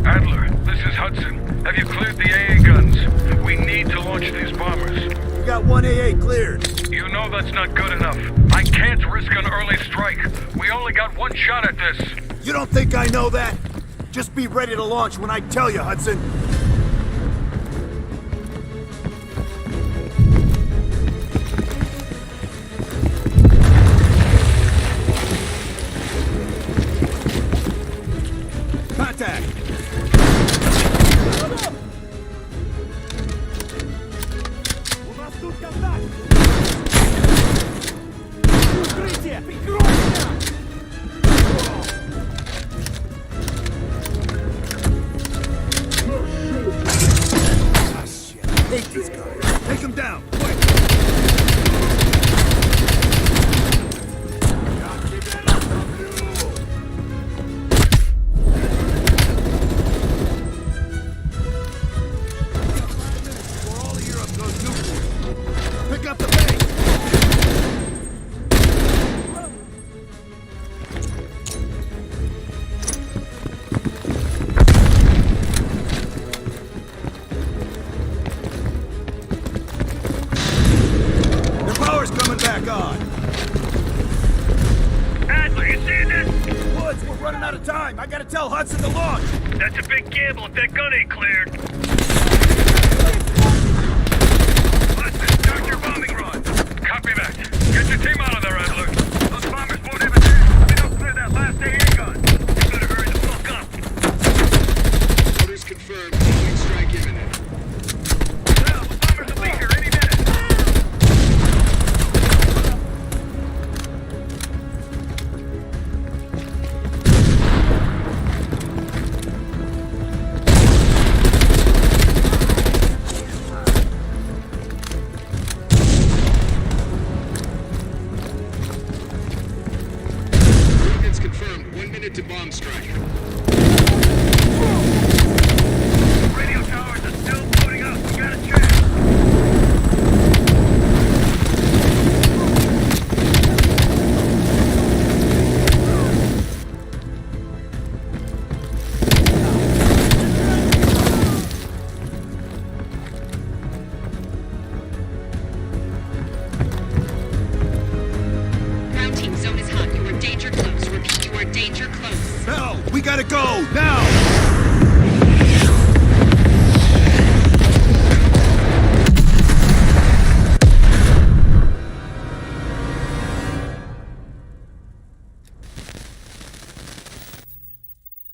Adler, this is Hudson. Have you cleared the AA guns? We need to launch these bombers.
We got one AA cleared.
You know that's not good enough. I can't risk an early strike. We only got one shot at this.
You don't think I know that? Just be ready to launch when I tell you, Hudson. Contact! Hate these guys. Take them down, quick! Before all of Europe goes nuclear. Pick up the base! The power's coming back on!
Adler, you seeing this?
Woods, we're running out of time. I gotta tell Hudson to launch!
That's a big gamble if that gun ain't cleared. Hudson, start your bombing run. Copy that. Get your team out of there, Adler. Those bombers won't have a chance if we don't clear that last AA gun. You better hurry the fuck up.
Orders confirmed. Bombing strike imminent.
Well, the bombers will be here any minute.
Coordinates confirmed. 1 minute to bomb strike.
Radio towers are still floating up. We got a chance.
Ground team, zone is hot. You are danger close. Repeat, you are danger close.
Bell, we gotta go, now!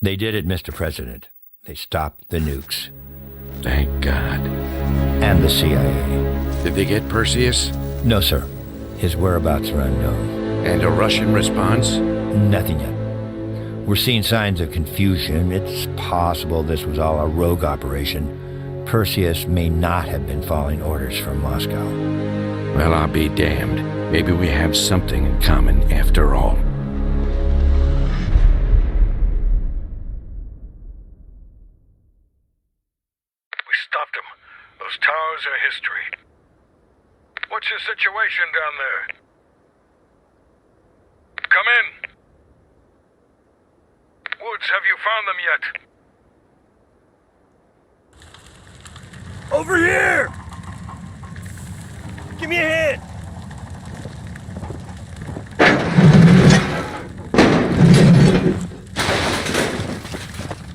They did it, Mr. President. They stopped the nukes.
Thank God.
And the CIA.
Did they get Perseus?
No, sir. His whereabouts are unknown.
And a Russian response?
Nothing yet. We're seeing signs of confusion. It's possible this was all a rogue operation. Perseus may not have been following orders from Moscow.
Well, I'll be damned. Maybe we have something in common after all.
We stopped them. Those towers are history. What's your situation down there? Come in. Woods, have you found them yet?
Over here! Give me a hand!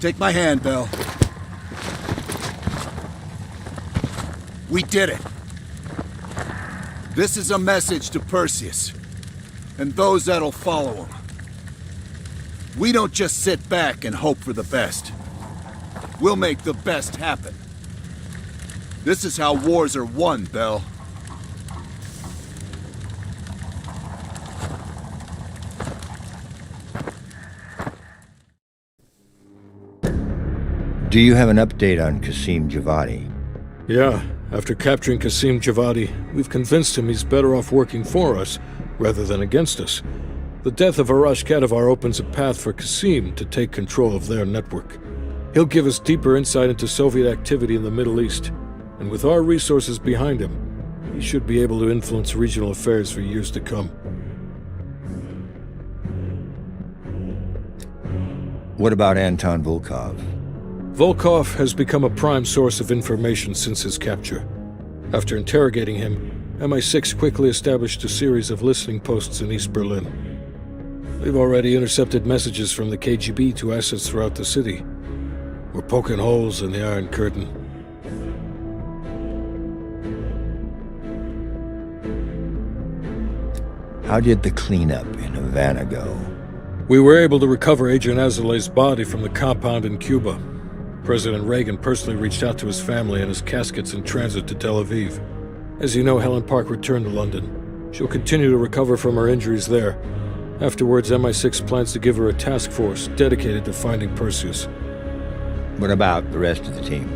Take my hand, Bell. We did it. This is a message to Perseus, and those that'll follow him. We don't just sit back and hope for the best. We'll make the best happen. This is how wars are won, Bell.
Do you have an update on Qasim Javadi?
Yeah, after capturing Qasim Javadi, we've convinced him he's better off working for us rather than against us. The death of Arash Kadivar opens a path for Qasim to take control of their network. He'll give us deeper insight into Soviet activity in the Middle East, and with our resources behind him, he should be able to influence regional affairs for years to come.
What about Anton Volkov?
Volkov has become a prime source of information since his capture. After interrogating him, MI6 quickly established a series of listening posts in East Berlin. We've already intercepted messages from the KGB to assets throughout the city. We're poking holes in the Iron Curtain.
How did the cleanup in Havana go?
We were able to recover Agent Azoulay's body from the compound in Cuba. President Reagan personally reached out to his family and his casket's in transit to Tel Aviv. As you know, Helen Park returned to London. She'll continue to recover from her injuries there. Afterwards, MI6 plans to give her a task force dedicated to finding Perseus.
What about the rest of the team?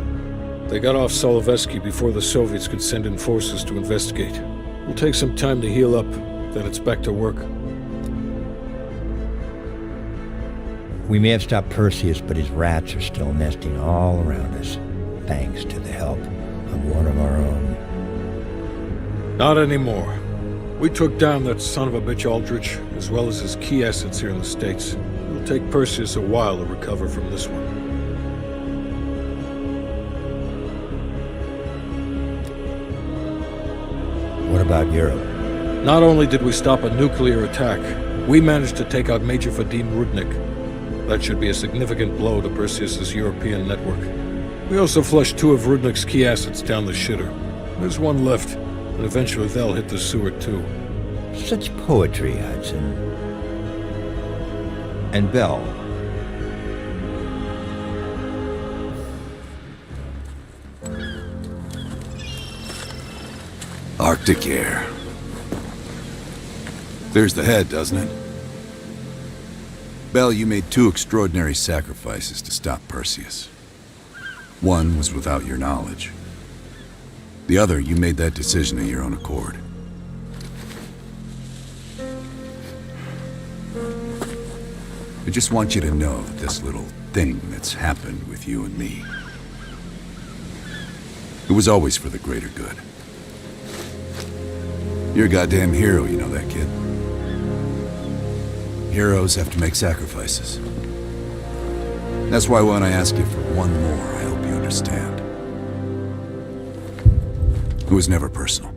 They got off Solovetsky before the Soviets could send in forces to investigate. It'll take some time to heal up, then it's back to work.
We may have stopped Perseus, but his rats are still nesting all around us, thanks to the help of one of our own.
Not anymore. We took down that son of a bitch Aldrich, as well as his key assets here in the States. It'll take Perseus a while to recover from this one.
What about Europe?
Not only did we stop a nuclear attack, we managed to take out Major Vadim Rudnik. That should be a significant blow to Perseus's European network. We also flushed 2 of Rudnik's key assets down the shitter. There's one left, and eventually they'll hit the sewer too.
Such poetry, Hudson. And Bell.
Arctic air. Clears the head, doesn't it? Bell, you made 2 extraordinary sacrifices to stop Perseus. One was without your knowledge. The other, you made that decision of your own accord. I just want you to know that this little thing that's happened with you and me, it was always for the greater good. You're a goddamn hero, you know that, kid. Heroes have to make sacrifices. That's why when I ask you for one more, I hope you understand. It was never personal.